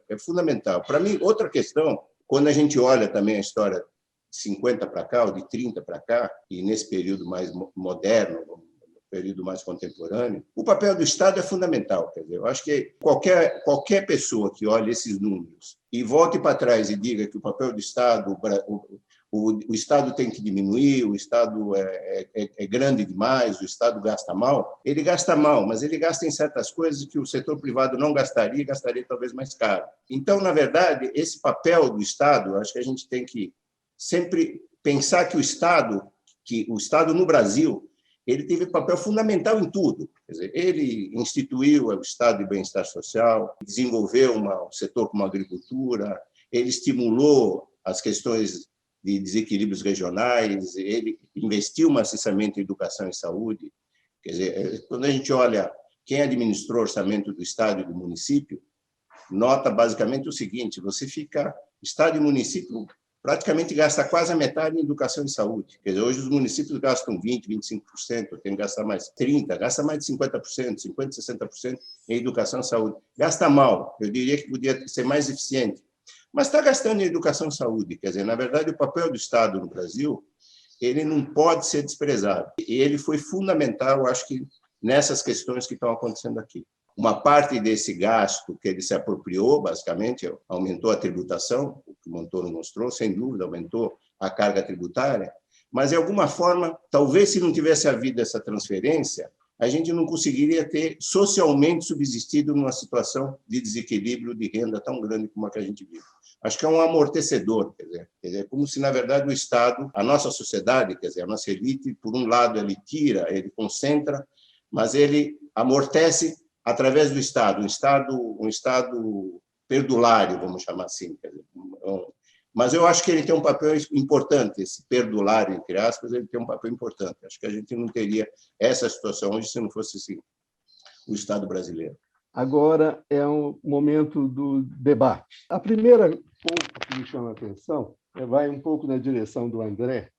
é fundamental. Para mim, outra questão, quando a gente olha também a história de 50 para cá, ou de 30 para cá, e nesse período mais moderno, período mais contemporâneo, o papel do Estado é fundamental. Quer dizer, eu acho que qualquer pessoa que olhe esses números e volte para trás e diga que o papel do Estado, o Estado tem que diminuir, o Estado é grande demais, o Estado gasta mal, ele gasta mal, mas ele gasta em certas coisas que o setor privado não gastaria, gastaria talvez mais caro. Então, na verdade, esse papel do Estado, acho que a gente tem que sempre pensar que o Estado no Brasil, ele teve papel fundamental em tudo. Quer dizer, ele instituiu o Estado de Bem-Estar Social, desenvolveu um setor como a agricultura, ele estimulou as questões de desequilíbrios regionais, ele investiu maciçamente em educação e saúde. Quer dizer, quando a gente olha quem administrou o orçamento do Estado e do município, nota basicamente o seguinte: Estado e município praticamente gasta quase a metade em educação e saúde. Quer dizer, hoje os municípios gastam 20%, 25%, tem que gastar mais 30%, gasta mais de 50%, 50%, 60% em educação e saúde. Gasta mal, eu diria que podia ser mais eficiente. Mas está gastando em educação e saúde. Quer dizer, na verdade, o papel do Estado no Brasil, ele não pode ser desprezado. E ele foi fundamental, acho que, nessas questões que estão acontecendo aqui. Uma parte desse gasto que ele se apropriou, basicamente, aumentou a tributação, o que o Montoro mostrou, sem dúvida, aumentou a carga tributária, mas, de alguma forma, talvez se não tivesse havido essa transferência, a gente não conseguiria ter socialmente subsistido numa situação de desequilíbrio de renda tão grande como a que a gente vive. Acho que é um amortecedor, quer dizer, como se, na verdade, o Estado, a nossa sociedade, quer dizer, a nossa elite, por um lado, ele tira, ele concentra, mas ele amortece através do Estado, um Estado perdulário, vamos chamar assim. Mas eu acho que ele tem um papel importante, esse perdulário, entre aspas, ele tem um papel importante. Acho que a gente não teria essa situação hoje se não fosse assim, o Estado brasileiro. Agora é um momento do debate. A primeira ponto que me chama a atenção, vai um pouco na direção do André,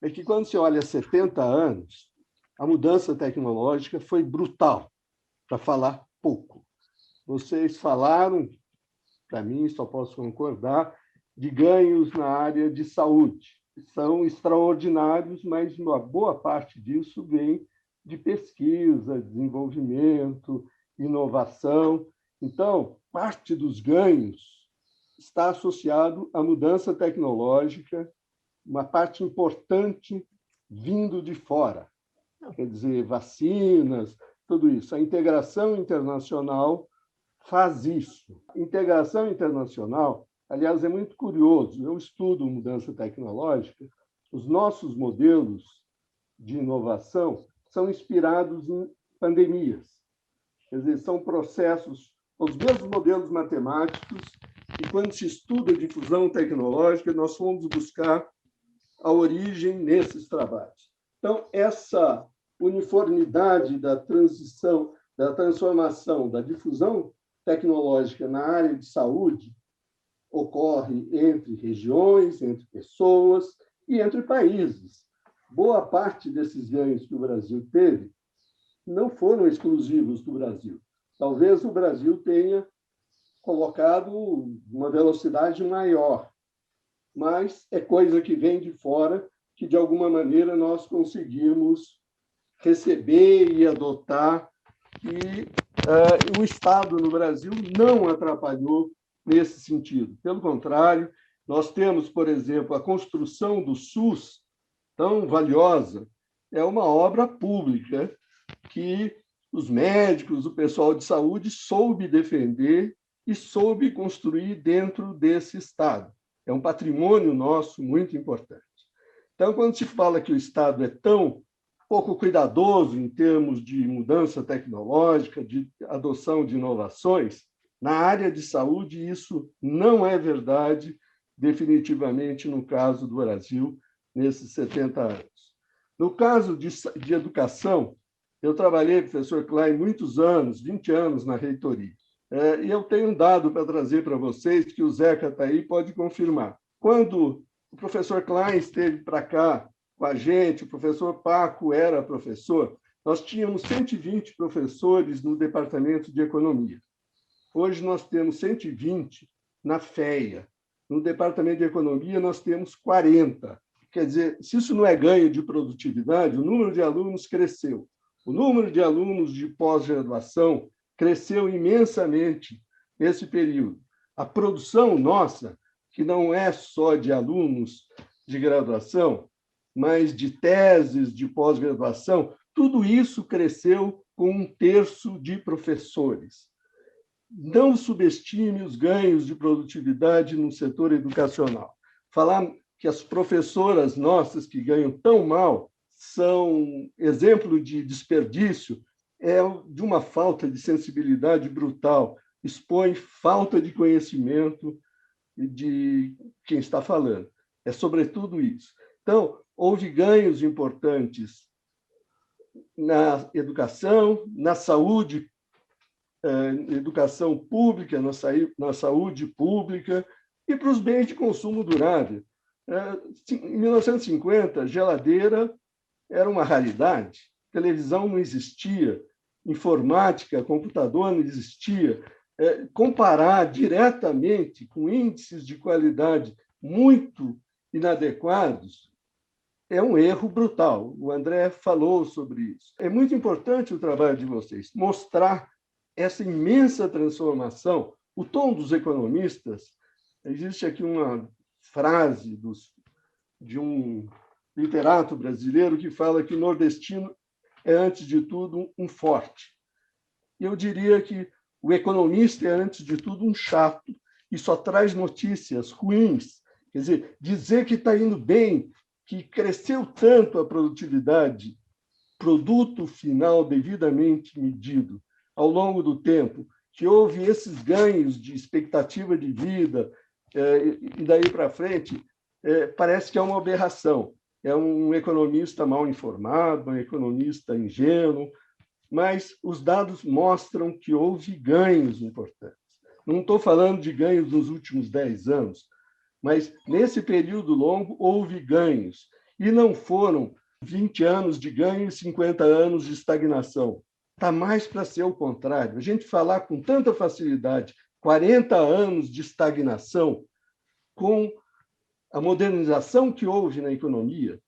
é que quando se olha 70 anos, a mudança tecnológica foi brutal, para falar pouco. Vocês falaram, para mim, só posso concordar, de ganhos na área de saúde. São extraordinários, mas uma boa parte disso vem de pesquisa, desenvolvimento, inovação. Então, parte dos ganhos está associado à mudança tecnológica, uma parte importante vindo de fora. Quer dizer, vacinas, tudo isso. A integração internacional faz isso. Integração internacional, aliás, é muito curioso. Eu estudo mudança tecnológica. Os nossos modelos de inovação são inspirados em pandemias. Quer dizer, são processos, os mesmos modelos matemáticos, e quando se estuda a difusão tecnológica, nós fomos buscar a origem nesses trabalhos. Então, essa uniformidade da transição, da transformação, da difusão tecnológica na área de saúde ocorre entre regiões, entre pessoas e entre países. Boa parte desses ganhos que o Brasil teve não foram exclusivos do Brasil. Talvez o Brasil tenha colocado uma velocidade maior, mas é coisa que vem de fora, que, de alguma maneira, nós conseguimos receber e adotar, e o Estado no Brasil não atrapalhou nesse sentido. Pelo contrário, nós temos, por exemplo, a construção do SUS, tão valiosa, é uma obra pública que os médicos, o pessoal de saúde soube defender e soube construir dentro desse Estado. É um patrimônio nosso muito importante. Então, quando se fala que o Estado é tão pouco cuidadoso em termos de mudança tecnológica, de adoção de inovações, na área de saúde isso não é verdade, definitivamente, no caso do Brasil, nesses 70 anos. No caso de educação, Eu trabalhei, professor Klein, muitos anos, 20 anos na reitoria. E eu tenho um dado para trazer para vocês, que o Zeca está aí, pode confirmar. Quando o professor Klein esteve para cá com a gente, o professor Paco era professor, nós tínhamos 120 professores no Departamento de Economia. Hoje nós temos 120 na FEA. No Departamento de Economia nós temos 40. Quer dizer, se isso não é ganho de produtividade, o número de alunos cresceu. O número de alunos de pós-graduação cresceu imensamente nesse período. A produção nossa, que não é só de alunos de graduação, mas de teses, de pós-graduação, tudo isso cresceu com 1/3 de professores. Não subestime os ganhos de produtividade no setor educacional. Falar que as professoras nossas que ganham tão mal são exemplo de desperdício é de uma falta de sensibilidade brutal, expõe falta de conhecimento de quem está falando. É sobretudo isso. Então, houve ganhos importantes na educação, na saúde, educação pública, na saúde pública e para os bens de consumo durável. Em 1950, geladeira era uma raridade, televisão não existia, informática, computador não existia. Comparar diretamente com índices de qualidade muito inadequados é um erro brutal. O André falou sobre isso. É muito importante o trabalho de vocês, mostrar essa imensa transformação. O tom dos economistas, existe aqui uma frase de um literato brasileiro que fala que o nordestino é, antes de tudo, um forte. Eu diria que o economista é, antes de tudo, um chato e só traz notícias ruins. Quer dizer que está indo bem, que cresceu tanto a produtividade, produto final devidamente medido ao longo do tempo, que houve esses ganhos de expectativa de vida, e daí para frente, parece que é uma aberração. É um economista mal informado, um economista ingênuo, mas os dados mostram que houve ganhos importantes. Não estou falando de ganhos nos últimos 10 anos, mas nesse período longo houve ganhos, e não foram 20 anos de ganho e 50 anos de estagnação. Está mais para ser o contrário. A gente falar com tanta facilidade 40 anos de estagnação, com a modernização que houve na economia.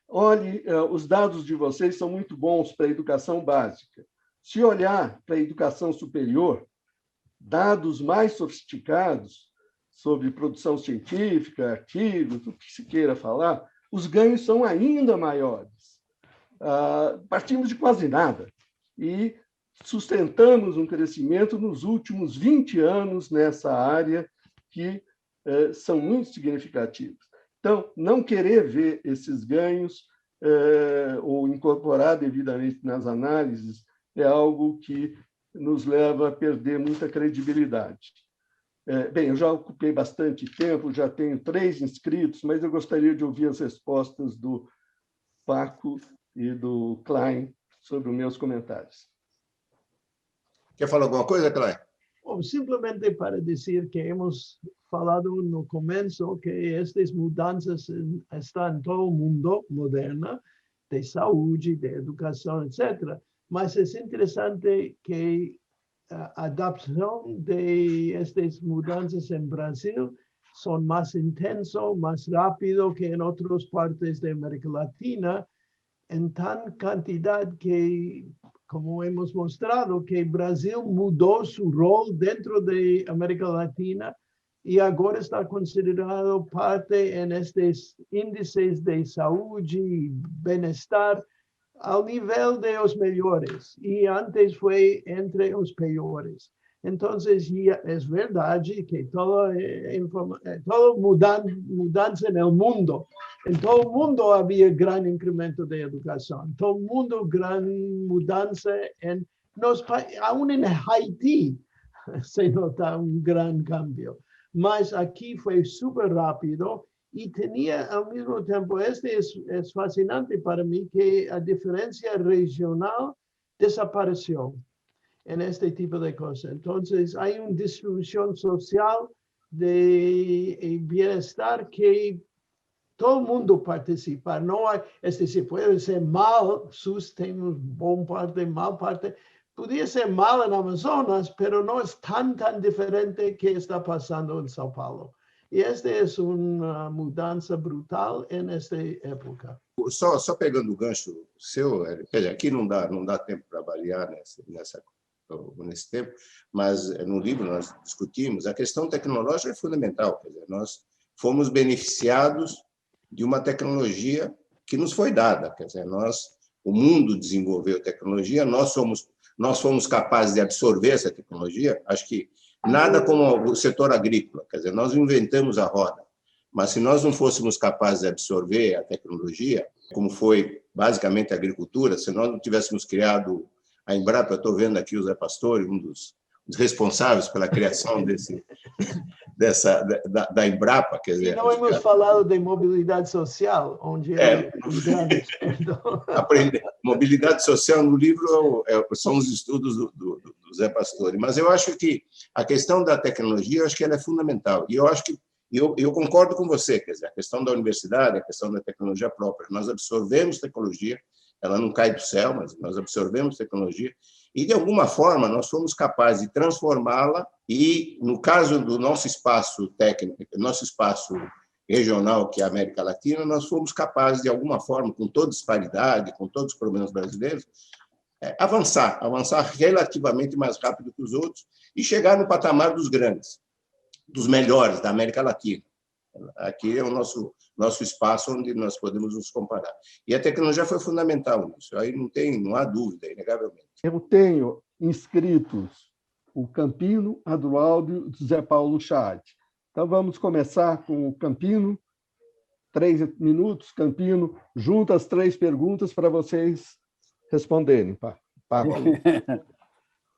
Olhe, os dados de vocês são muito bons para a educação básica. Se olhar para a educação superior, dados mais sofisticados sobre produção científica, artigos, o que se queira falar, os ganhos são ainda maiores. Partimos de quase nada e sustentamos um crescimento nos últimos 20 anos nessa área que são muito significativos. Então, não querer ver esses ganhos ou incorporar devidamente nas análises é algo que nos leva a perder muita credibilidade. Bem, eu já ocupei bastante tempo, já tenho 3 inscritos, mas eu gostaria de ouvir as respostas do Paco e do Klein sobre os meus comentários. Quer falar alguma coisa, Klein? Bom, simplesmente para dizer que hemos falado no começo que estas mudanças estão em todo o mundo moderno, de saúde, de educação, etc. Mas é interessante que a adaptação de estas mudanças em Brasil são mais intensas, mais rápido que em outras partes da América Latina, em tal quantidade que, como hemos mostrado, que o Brasil mudou seu rol dentro da América Latina e agora está considerado parte em estes índices de saúde e bem-estar ao nível de os melhores, e antes foi entre os piores. Então, é verdade que toda mudança no mundo, em todo o mundo havia grande incremento de educação, em todo o mundo grande mudança, aún em Haiti se nota grande cambio, mas aqui foi super rápido. E tinha, ao mesmo tempo, é fascinante para mim, que a diferença regional desapareceu em este tipo de coisa. Então, há uma distribuição social de bem-estar que todo mundo participa. Não há, se pode ser mal, SUS tem bom parte, mal parte. Podia ser mal no Amazonas, mas não é tão diferente que está passando em São Paulo. E esta é uma mudança brutal nesta época. Só pegando o gancho seu, quer dizer, aqui não dá tempo para avaliar nesse tempo, mas no livro nós discutimos, a questão tecnológica é fundamental. Quer dizer, nós fomos beneficiados de uma tecnologia que nos foi dada. Quer dizer, o mundo desenvolveu tecnologia, nós fomos capazes de absorver essa tecnologia. Acho que nada como o setor agrícola. Quer dizer, nós inventamos a roda, mas se nós não fôssemos capazes de absorver a tecnologia, como foi basicamente a agricultura, se nós não tivéssemos criado a Embrapa, eu estou vendo aqui o Zé Pastore, um dos responsáveis pela criação da Embrapa. Quer dizer, e não hemos falado de mobilidade social, onde aprender. Mobilidade social no livro são os estudos do Zé Pastore. Mas eu acho que a questão da tecnologia, eu acho que ela é fundamental. E eu acho que eu concordo com você, quer dizer, a questão da universidade, a questão da tecnologia própria. Nós absorvemos tecnologia, ela não cai do céu, mas nós absorvemos tecnologia e, de alguma forma, nós fomos capazes de transformá-la e, no caso do nosso espaço técnico, nosso espaço regional, que é a América Latina, nós fomos capazes, de alguma forma, com toda disparidade, com todos os problemas brasileiros, avançar relativamente mais rápido que os outros e chegar no patamar dos grandes, dos melhores da América Latina. Aqui é o nosso espaço onde nós podemos nos comparar. E a tecnologia foi fundamental nisso, aí não há dúvida, inegavelmente. Eu tenho inscritos o Campino, Adualdo e José Paulo Chad. Então, vamos começar com o Campino. 3 minutos, Campino. Junta as 3 perguntas para vocês responderem. Paco.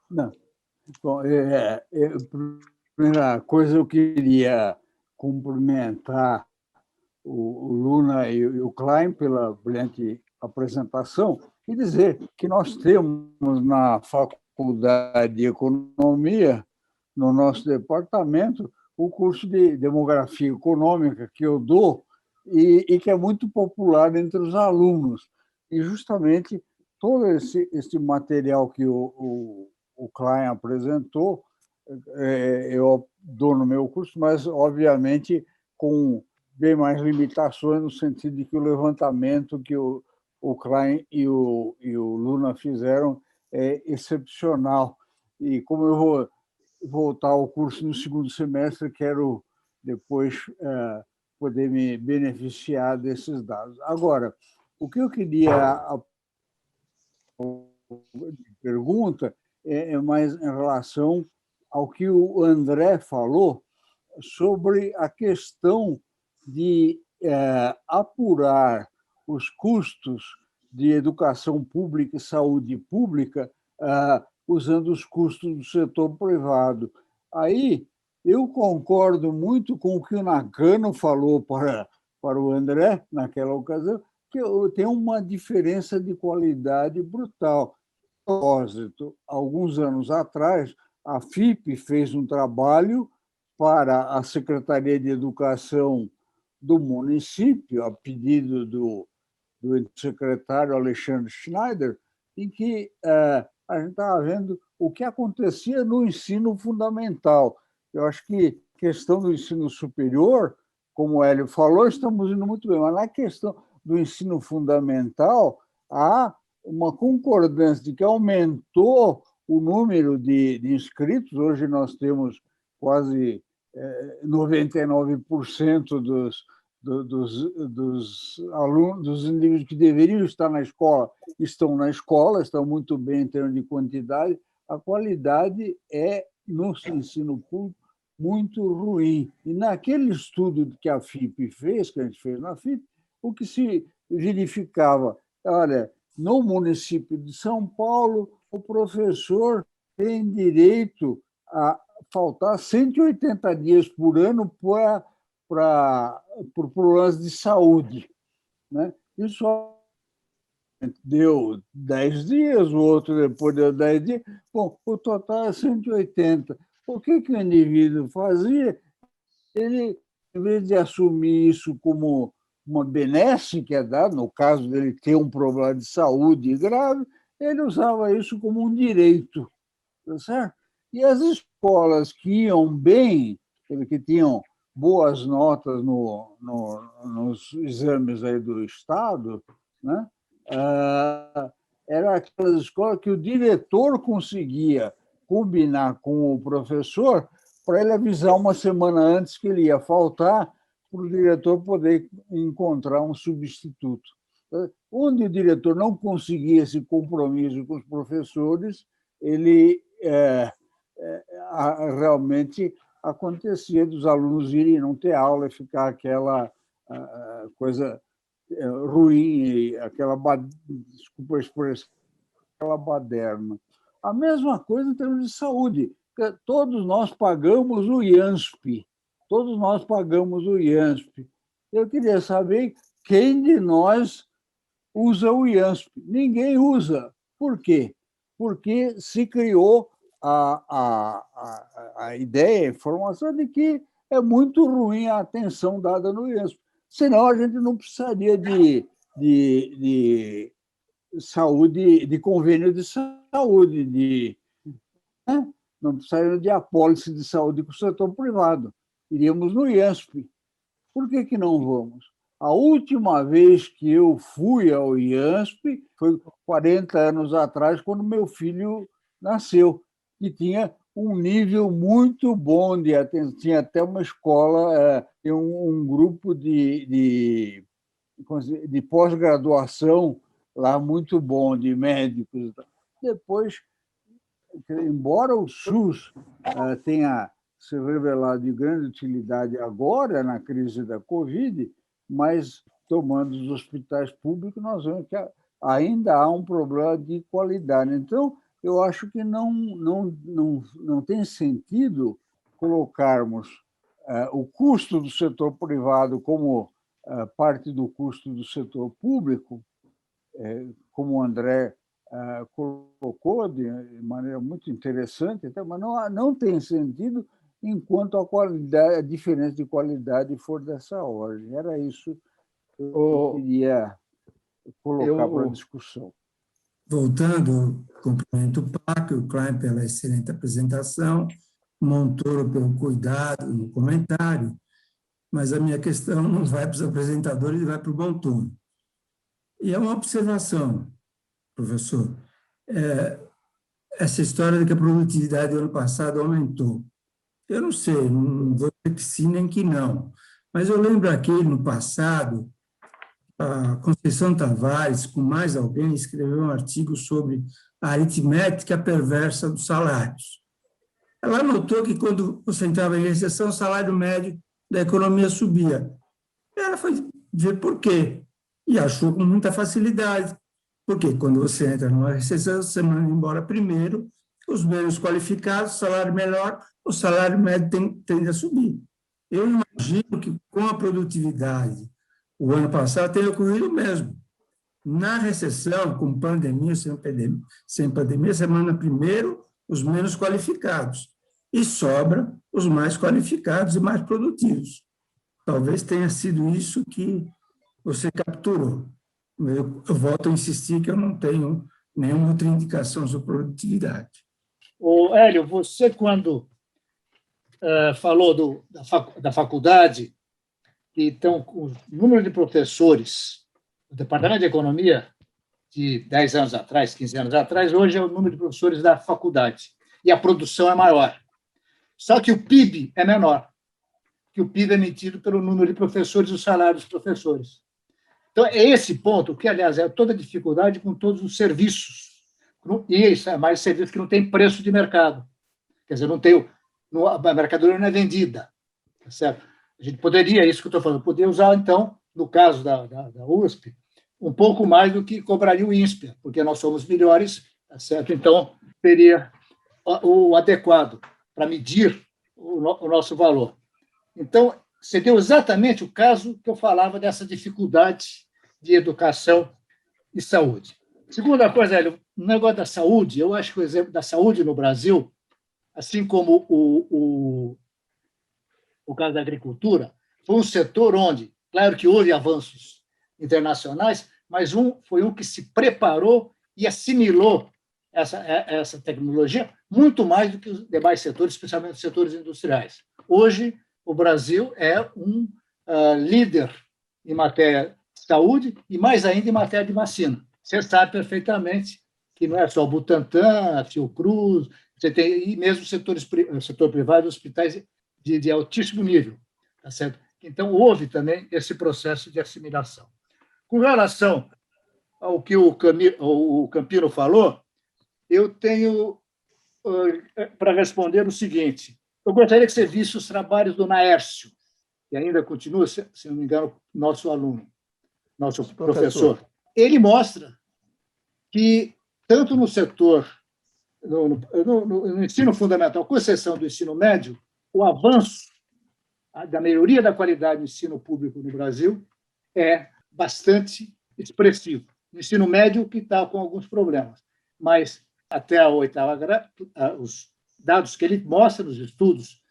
Não. Bom, primeira coisa, eu queria cumprimentar o Luna e o Klein pela brilhante apresentação e dizer que nós temos na Faculdade de Economia, no nosso departamento, o curso de Demografia Econômica que eu dou e que é muito popular entre os alunos. E, justamente, todo esse material que o Klein apresentou, eu dou no meu curso, mas, obviamente, com bem mais limitações, no sentido de que o levantamento que o Klein e o Luna fizeram é excepcional. E, como eu vou voltar ao curso no segundo semestre, quero depois poder me beneficiar desses dados. Agora, o que eu queria pergunta é mais em relação ao que o André falou sobre a questão de apurar os custos de educação pública e saúde pública usando os custos do setor privado. Aí eu concordo muito com o que o Nakano falou para o André, naquela ocasião, que tem uma diferença de qualidade brutal. Alguns anos atrás, a FIP fez um trabalho para a Secretaria de Educação do município, a pedido do secretário Alexandre Schneider, em que a gente estava vendo o que acontecia no ensino fundamental. Eu acho que a questão do ensino superior, como o Hélio falou, estamos indo muito bem, mas na questão do ensino fundamental, há uma concordância de que aumentou o número de inscritos. Hoje nós temos quase 99% dos alunos, dos indivíduos que deveriam estar na escola, estão muito bem em termos de quantidade. A qualidade no ensino público, muito ruim. E naquele estudo que a FIP fez, que a gente fez na FIP, o que se verificava, olha, no município de São Paulo, o professor tem direito a faltar 180 dias por ano por problemas de saúde, né? Isso deu 10 dias, o outro depois deu 10 dias. Bom, o total é 180. O que o indivíduo fazia? Ele, em vez de assumir isso como uma benesse que é dada, no caso dele ter um problema de saúde grave, ele usava isso como um direito, tá certo? E as escolas que iam bem, que tinham boas notas nos exames aí do Estado, né? Era aquelas escolas que o diretor conseguia combinar com o professor para ele avisar uma semana antes que ele ia faltar, para o diretor poder encontrar um substituto. Onde o diretor não conseguia esse compromisso com os professores, ele realmente acontecia dos alunos irem não ter aula e ficar aquela coisa ruim, desculpa a expressão, aquela baderna. A mesma coisa em termos de saúde. Todos nós pagamos o IANSP. Todos nós pagamos o IANSP. Eu queria saber quem de nós usa o IANSP. Ninguém usa. Por quê? Porque se criou a ideia, a informação de que é muito ruim a atenção dada no IANSP. Senão a gente não precisaria de saúde, de convênio de saúde, né? Não precisaria de apólice de saúde com o setor privado. Iríamos no IANSP. Por que não vamos? A última vez que eu fui ao IANSP foi 40 anos atrás, quando meu filho nasceu, e tinha um nível muito bom de atenção. Tinha até uma escola, um grupo de pós-graduação lá muito bom, de médicos. Depois, embora o SUS tenha se revelado de grande utilidade agora, na crise da Covid, mas, tomando os hospitais públicos, nós vemos que ainda há um problema de qualidade. Então, eu acho que não tem sentido colocarmos o custo do setor privado como parte do custo do setor público, como o André colocou de maneira muito interessante, mas não tem sentido enquanto a diferença de qualidade for dessa ordem. Era isso que eu queria colocar para a discussão. Voltando, cumprimento o Paco e o Klein pela excelente apresentação, o Montoro pelo cuidado no comentário, mas a minha questão não vai para os apresentadores, vai para o Montoro. E é uma observação, professor, essa história de que a produtividade do ano passado aumentou. Eu não sei, não vou dizer que sim nem que não, mas eu lembro aqui, no passado, a Conceição Tavares, com mais alguém, escreveu um artigo sobre a aritmética perversa dos salários. Ela notou que, quando você entrava em recessão, o salário médio da economia subia. Ela foi ver por quê, e achou com muita facilidade, porque quando você entra numa recessão, você manda embora primeiro os menos qualificados, salário melhor, o salário médio tende a subir. Eu imagino que, com a produtividade, o ano passado tenha ocorrido o mesmo. Na recessão, com pandemia, sem pandemia, você manda primeiro os menos qualificados e sobra os mais qualificados e mais produtivos. Talvez tenha sido isso que você capturou. Eu volto a insistir que eu não tenho nenhuma outra indicação sobre produtividade. Hélio, você, quando falou da faculdade, então, o número de professores do Departamento de Economia, de 10 anos atrás, 15 anos atrás, hoje é o número de professores da faculdade. E a produção é maior. Só que o PIB é menor, que o PIB é medido pelo número de professores e o salário dos professores. Então, é esse ponto, que, aliás, é toda a dificuldade com todos os serviços. E isso é mais serviço que não tem preço de mercado. Quer dizer, a mercadoria não é vendida. Tá certo? A gente poderia, isso que eu estou falando, poderia usar, então, no caso da USP, um pouco mais do que cobraria o INSPER, porque nós somos melhores, tá certo? Então, seria o adequado para medir o nosso valor. Então, você deu exatamente o caso que eu falava dessa dificuldade de educação e saúde. Segunda coisa, Hélio, no negócio da saúde, eu acho que o exemplo da saúde no Brasil, assim como o caso da agricultura, foi um setor onde, claro que houve avanços internacionais, mas foi um que se preparou e assimilou essa tecnologia muito mais do que os demais setores, especialmente os setores industriais. Hoje, o Brasil é um líder em matéria de saúde e, mais ainda, em matéria de vacina. Você sabe perfeitamente que não é só o Butantan, a Fiocruz, você tem e mesmo o setor privado, hospitais de altíssimo nível. Tá certo? Então, houve também esse processo de assimilação. Com relação ao que o Campino falou, eu tenho para responder o seguinte. Eu gostaria que você visse os trabalhos do Naércio, que ainda continua, se não me engano, nosso aluno, nosso professor. Ele mostra que, tanto no setor, no ensino fundamental, com exceção do ensino médio, o avanço da melhoria da qualidade do ensino público no Brasil é bastante expressivo. O ensino médio que está com alguns problemas, mas até a 8ª grade, os dados que ele mostra nos estudos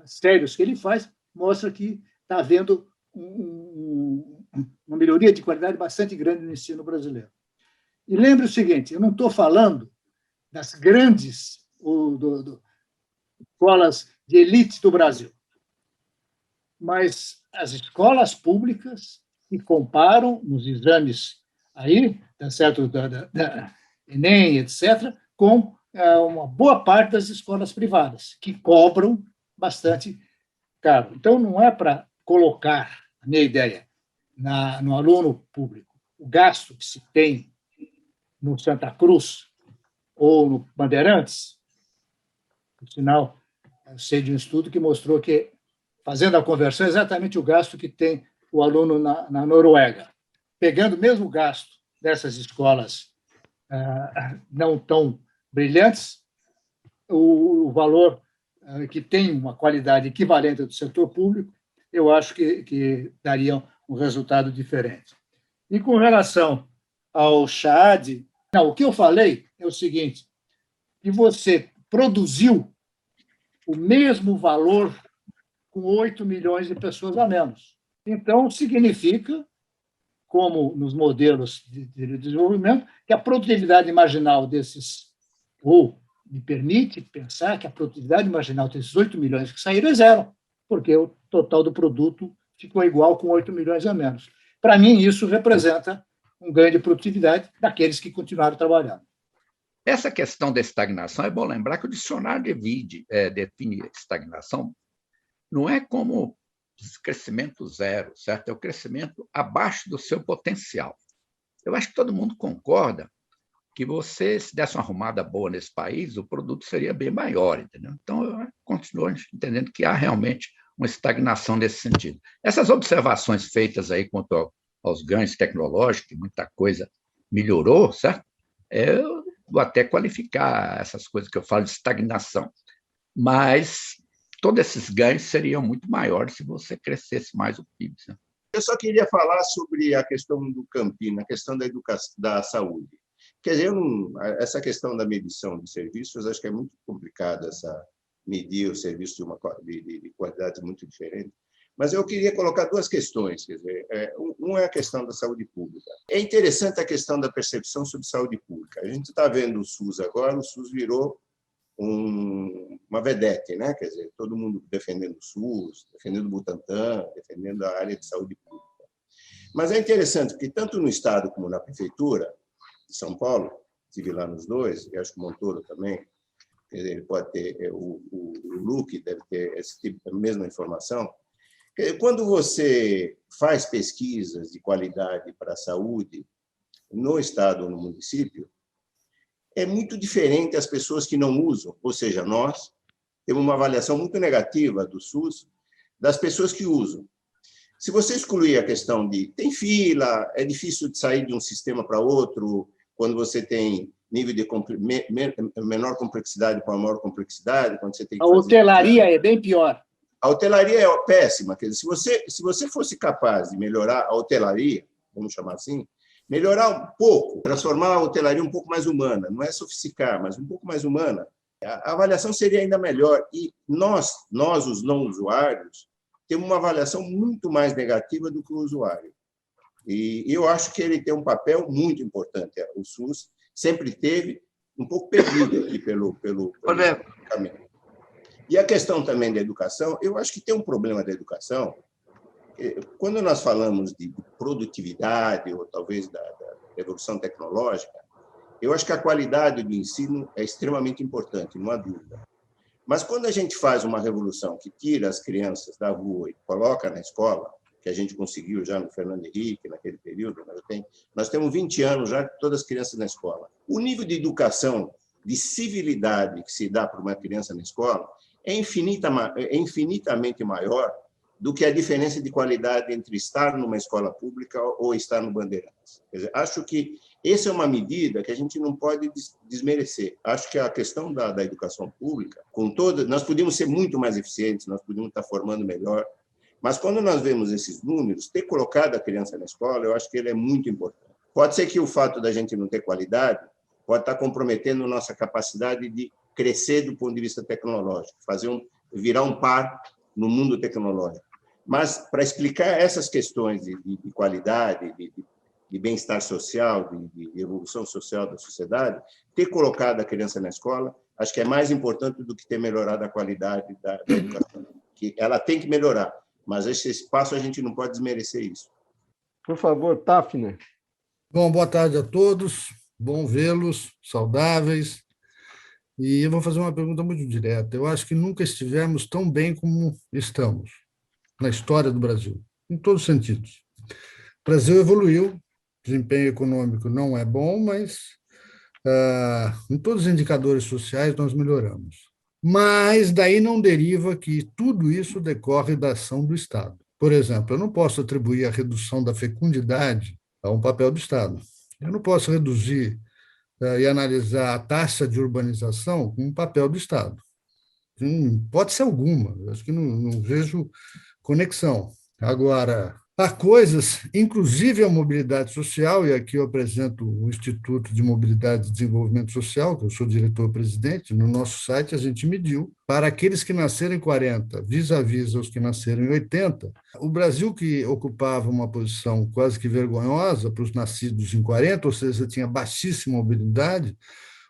sérios que ele faz, mostra que está havendo uma melhoria de qualidade bastante grande no ensino brasileiro. E lembre o seguinte, eu não estou falando das grandes escolas de elite do Brasil, mas as escolas públicas que comparam nos exames aí, tá certo, da Enem, etc., com uma boa parte das escolas privadas, que cobram bastante caro. Então, não é para colocar, a minha ideia, no aluno público, o gasto que se tem no Santa Cruz ou no Bandeirantes. Por sinal, eu sei de um estudo que mostrou que, fazendo a conversão, é exatamente o gasto que tem o aluno na Noruega. Pegando o mesmo gasto dessas escolas não tão brilhantes, o valor que tem uma qualidade equivalente do setor público, eu acho que daria um resultado diferente. E com relação ao CHAD, o que eu falei é o seguinte, que você produziu o mesmo valor com 8 milhões de pessoas a menos. Então, significa, como nos modelos de desenvolvimento, que a produtividade marginal desses, ou me permite pensar que a produtividade marginal desses 8 milhões que saíram é zero, porque o total do produto ficou igual com 8 milhões a menos. Para mim, isso representa um ganho de produtividade daqueles que continuaram trabalhando. Essa questão da estagnação, é bom lembrar que o dicionário define estagnação, não é como crescimento zero, certo? É o crescimento abaixo do seu potencial. Eu acho que todo mundo concorda que você, se desse uma arrumada boa nesse país, o produto seria bem maior, entendeu? Então, eu continuo entendendo que há realmente uma estagnação nesse sentido. Essas observações feitas aí quanto aos ganhos tecnológicos, que muita coisa melhorou, certo? Eu vou até qualificar essas coisas que eu falo de estagnação, mas todos esses ganhos seriam muito maiores se você crescesse mais o PIB. Certo? Eu só queria falar sobre a questão do Campino, a questão da educação, da saúde. Quer dizer, essa questão da medição de serviços, acho que é muito complicado medir o serviço de qualidade muito diferente. Mas eu queria colocar duas questões. Quer dizer, uma é a questão da saúde pública. É interessante a questão da percepção sobre saúde pública. A gente está vendo o SUS agora, o SUS virou uma vedete, né? Quer dizer, todo mundo defendendo o SUS, defendendo o Butantan, defendendo a área de saúde pública. Mas é interessante porque, tanto no Estado como na Prefeitura de São Paulo, estive lá nos dois, e acho que o Montoro também, quer dizer, ele pode ter, o Luque deve ter esse tipo, a mesma informação. Quando você faz pesquisas de qualidade para a saúde no Estado ou no município, é muito diferente as pessoas que não usam, ou seja, nós temos uma avaliação muito negativa do SUS das pessoas que usam. Se você excluir a questão de tem fila, é difícil de sair de um sistema para outro, quando você tem nível de menor complexidade para maior complexidade, quando você tem que a hotelaria é bem pior. A hotelaria é péssima. Quer dizer, se você fosse capaz de melhorar a hotelaria, vamos chamar assim, melhorar um pouco, transformar a hotelaria um pouco mais humana, não é sofisticar, mas um pouco mais humana, a avaliação seria ainda melhor. E nós os não usuários, temos uma avaliação muito mais negativa do que o usuário. E eu acho que ele tem um papel muito importante. O SUS sempre teve um pouco perdido aqui pelo caminho. E a questão também da educação, eu acho que tem um problema da educação. Quando nós falamos de produtividade, ou talvez da evolução tecnológica, eu acho que a qualidade do ensino é extremamente importante, não há dúvida. Mas quando a gente faz uma revolução que tira as crianças da rua e coloca na escola, que a gente conseguiu já no Fernando Henrique, naquele período, nós temos 20 anos já todas as crianças na escola. O nível de educação, de civilidade que se dá para uma criança na escola é infinitamente maior do que a diferença de qualidade entre estar numa escola pública ou estar no Bandeirantes. Quer dizer, acho que essa é uma medida que a gente não pode desmerecer. Acho que a questão da educação pública, com toda, nós podíamos ser muito mais eficientes, nós podíamos estar formando melhor, mas quando nós vemos esses números, ter colocado a criança na escola, eu acho que ele é muito importante. Pode ser que o fato da gente não ter qualidade pode estar comprometendo nossa capacidade de crescer do ponto de vista tecnológico, virar um par no mundo tecnológico. Mas, para explicar essas questões de qualidade, de bem-estar social, de evolução social da sociedade, ter colocado a criança na escola, acho que é mais importante do que ter melhorado a qualidade da educação. Que ela tem que melhorar, mas esse espaço a gente não pode desmerecer isso. Por favor, Tafner. Bom, boa tarde a todos, bom vê-los, saudáveis. E eu vou fazer uma pergunta muito direta. Eu acho que nunca estivemos tão bem como estamos na história do Brasil, em todos os sentidos. O Brasil evoluiu, desempenho econômico não é bom, mas em todos os indicadores sociais nós melhoramos. Mas daí não deriva que tudo isso decorre da ação do Estado. Por exemplo, eu não posso atribuir a redução da fecundidade a um papel do Estado. Eu não posso reduzir e analisar a taxa de urbanização como um papel do Estado. Pode ser alguma, acho que não vejo conexão. Agora, há coisas, inclusive a mobilidade social, e aqui eu apresento o Instituto de Mobilidade e Desenvolvimento Social, que eu sou diretor-presidente, no nosso site a gente mediu, para aqueles que nasceram em 40, vis-à-vis os que nasceram em 80, o Brasil que ocupava uma posição quase que vergonhosa para os nascidos em 40, ou seja, tinha baixíssima mobilidade,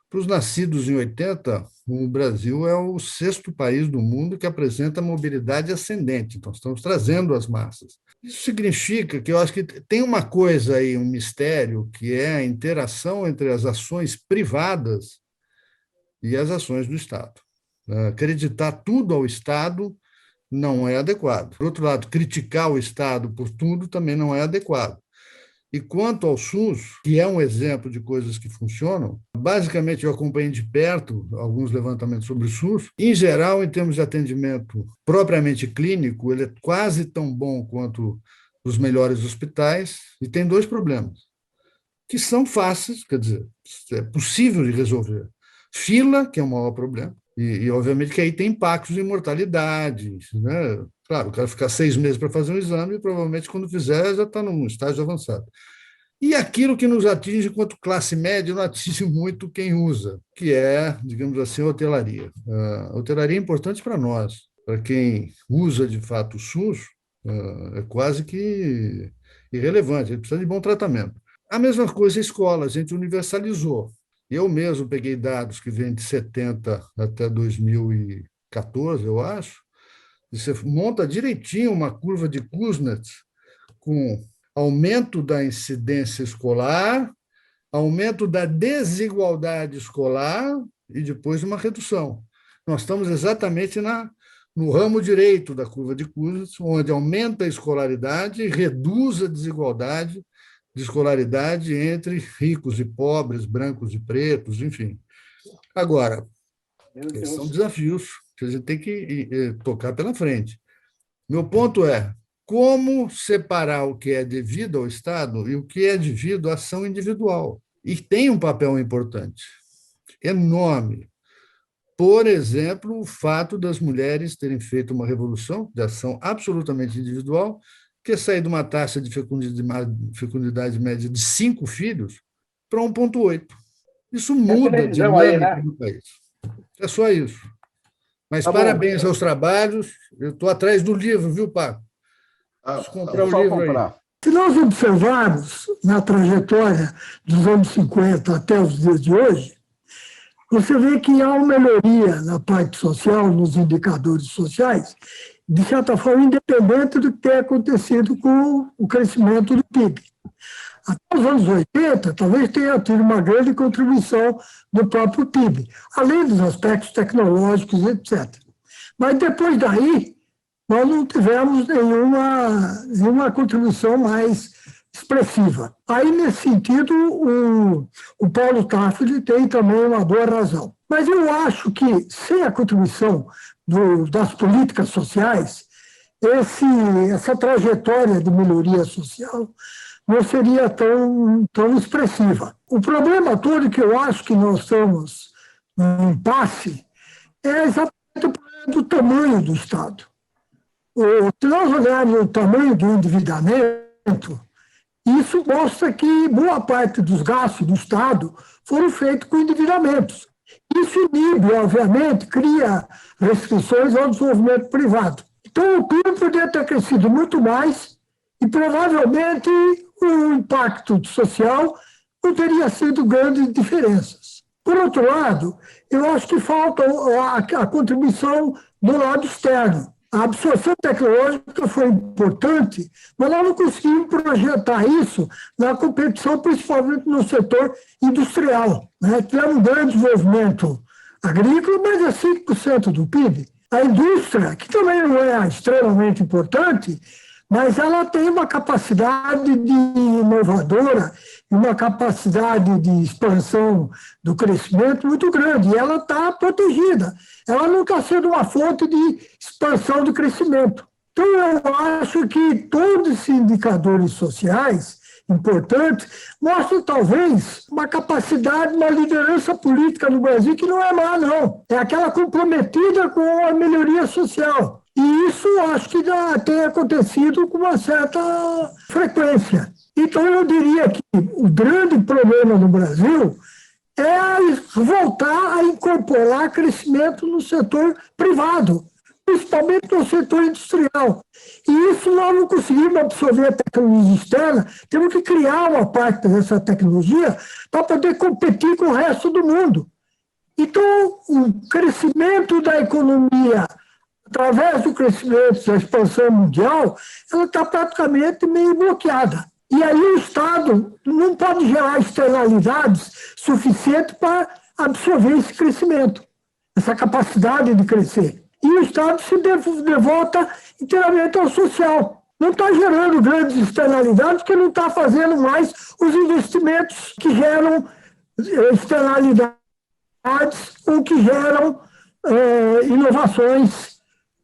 para os nascidos em 80, o Brasil é o 6º país do mundo que apresenta mobilidade ascendente. Então, estamos trazendo as massas. Isso significa que eu acho que tem uma coisa aí, um mistério, que é a interação entre as ações privadas e as ações do Estado. Acreditar tudo ao Estado não é adequado. Por outro lado, criticar o Estado por tudo também não é adequado. E quanto ao SUS, que é um exemplo de coisas que funcionam, basicamente eu acompanhei de perto alguns levantamentos sobre o SUS. Em geral, em termos de atendimento propriamente clínico, ele é quase tão bom quanto os melhores hospitais, e tem 2 problemas, que são fáceis, quer dizer, é possível de resolver. Fila, que é o maior problema, e obviamente que aí tem impactos em mortalidade, né? Claro, o cara ficar 6 meses para fazer um exame e provavelmente quando fizer já está num estágio avançado. E aquilo que nos atinge enquanto classe média não atinge muito quem usa, que é, digamos assim, a hotelaria. A hotelaria é importante para nós, para quem usa de fato o SUS, é quase que irrelevante, ele precisa de bom tratamento. A mesma coisa a escola, a gente universalizou. Eu mesmo peguei dados que vêm de 70 até 2014, eu acho, e você monta direitinho uma curva de Kuznets com aumento da incidência escolar, aumento da desigualdade escolar e depois uma redução. Nós estamos exatamente no ramo direito da curva de Kuznets, onde aumenta a escolaridade e reduz a desigualdade de escolaridade entre ricos e pobres, brancos e pretos, enfim. Agora, são desafios que a gente tem que tocar pela frente. Meu ponto é como separar o que é devido ao Estado e o que é devido à ação individual. E tem um papel importante, enorme. Por exemplo, o fato das mulheres terem feito uma revolução de ação absolutamente individual, que sair de uma taxa de fecundidade média de 5 filhos para 1,8. Isso muda a dinâmica do país. É só isso. Mas parabéns aos trabalhos. Eu estou atrás do livro, viu, Paco? Preciso comprar o livro aí. Se nós observarmos na trajetória dos anos 50 até os dias de hoje, você vê que há uma melhoria na parte social, nos indicadores sociais, de certa forma independente do que tem acontecido com o crescimento do PIB. Até os anos 80, talvez tenha tido uma grande contribuição do próprio PIB, além dos aspectos tecnológicos, etc. Mas depois daí, nós não tivemos nenhuma contribuição mais expressiva. Aí, nesse sentido, o Paulo Tafel tem também uma boa razão. Mas eu acho que, sem a contribuição das políticas sociais, essa trajetória de melhoria social não seria tão expressiva. O problema todo que eu acho que nós estamos num impasse é exatamente o problema do tamanho do Estado. Se nós olharmos o tamanho do endividamento, isso mostra que boa parte dos gastos do Estado foram feitos com endividamentos. Isso inibe, obviamente, cria restrições ao desenvolvimento privado. Então, o PIB poderia ter crescido muito mais e, provavelmente, o impacto social não teria sido grandes diferenças. Por outro lado, eu acho que falta a contribuição do lado externo. A absorção tecnológica foi importante, mas nós não conseguimos projetar isso na competição, principalmente no setor industrial. Tivemos um grande desenvolvimento agrícola, mas é 5% do PIB. A indústria, que também não é extremamente importante, mas ela tem uma capacidade de inovadora e uma capacidade de expansão do crescimento muito grande, e ela está protegida. Ela não está sendo uma fonte de expansão do crescimento. Então, eu acho que todos esses indicadores sociais importantes mostram, talvez, uma capacidade, uma liderança política no Brasil que não é má, não. É aquela comprometida com a melhoria social. E isso acho que já tem acontecido com uma certa frequência. Então, eu diria que o grande problema no Brasil é voltar a incorporar crescimento no setor privado, principalmente no setor industrial. E isso nós não conseguimos absorver a tecnologia externa, temos que criar uma parte dessa tecnologia para poder competir com o resto do mundo. Então, o crescimento da economia, através do crescimento da expansão mundial, ela está praticamente meio bloqueada. E aí o Estado não pode gerar externalidades suficientes para absorver esse crescimento, essa capacidade de crescer. E o Estado se devota inteiramente ao social. Não está gerando grandes externalidades, porque não está fazendo mais os investimentos que geram externalidades ou que geram inovações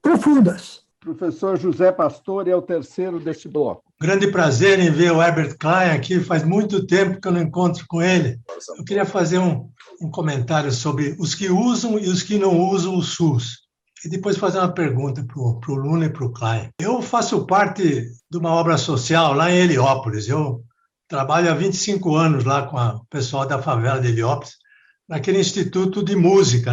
profundas. Professor José Pastore é o terceiro deste bloco. Grande prazer em ver o Herbert Klein aqui, faz muito tempo que eu não encontro com ele. Eu queria fazer um comentário sobre os que usam e os que não usam o SUS. E depois fazer uma pergunta para o Luna e para o Klein. Eu faço parte de uma obra social lá em Heliópolis. Eu trabalho há 25 anos lá com o pessoal da favela de Heliópolis, naquele instituto de música,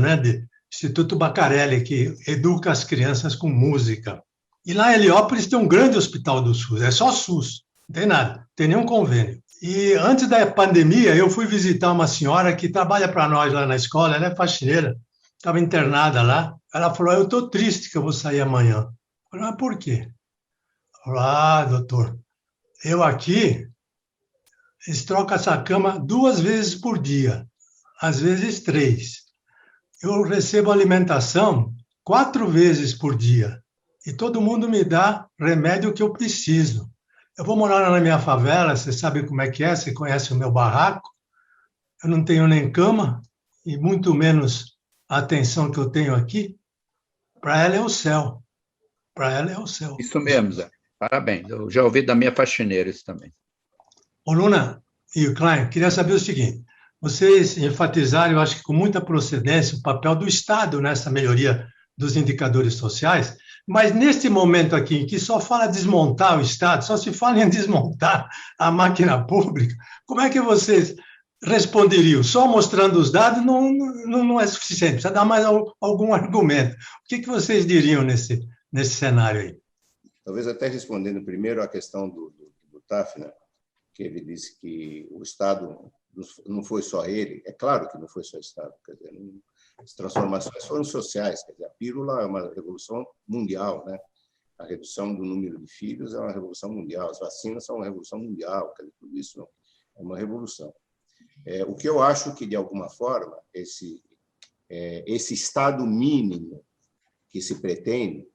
Instituto Bacarelli, que educa as crianças com música. E lá em Heliópolis tem um grande hospital do SUS, é só SUS, não tem nada, não tem nenhum convênio. E antes da pandemia, eu fui visitar uma senhora que trabalha para nós lá na escola, ela é faxineira, estava internada lá. Ela falou, eu estou triste que eu vou sair amanhã. Eu falei, mas por quê? Ela falou, doutor, eu aqui, eles trocam essa cama 2 vezes por dia, às vezes 3. Eu recebo alimentação 4 vezes por dia e todo mundo me dá remédio que eu preciso. Eu vou morar na minha favela, você sabe como é que é, você conhece o meu barraco, eu não tenho nem cama e muito menos a atenção que eu tenho aqui. Para ela é o céu. Para ela é o céu. Isso mesmo, Zé. Parabéns. Eu já ouvi da minha faxineira isso também. Ô, Luna e o Klein, queria saber o seguinte. Vocês enfatizaram, eu acho que com muita procedência, o papel do Estado nessa melhoria dos indicadores sociais, Mas neste momento aqui, que só fala desmontar o Estado, só se fala em desmontar a máquina pública, como é que vocês responderiam? Só mostrando os dados não é suficiente, precisa dar mais algum argumento. O que vocês diriam nesse cenário aí? Talvez até respondendo primeiro à questão do Tafner, que ele disse que o Estado não foi só ele. É claro que não foi só o Estado. Quer dizer, as transformações foram sociais. Quer dizer, a pílula é uma revolução mundial, né? A redução do número de filhos é uma revolução mundial. As vacinas são uma revolução mundial. Quer dizer, tudo isso é uma revolução. O que eu acho que, de alguma forma, esse Estado mínimo que se pretende,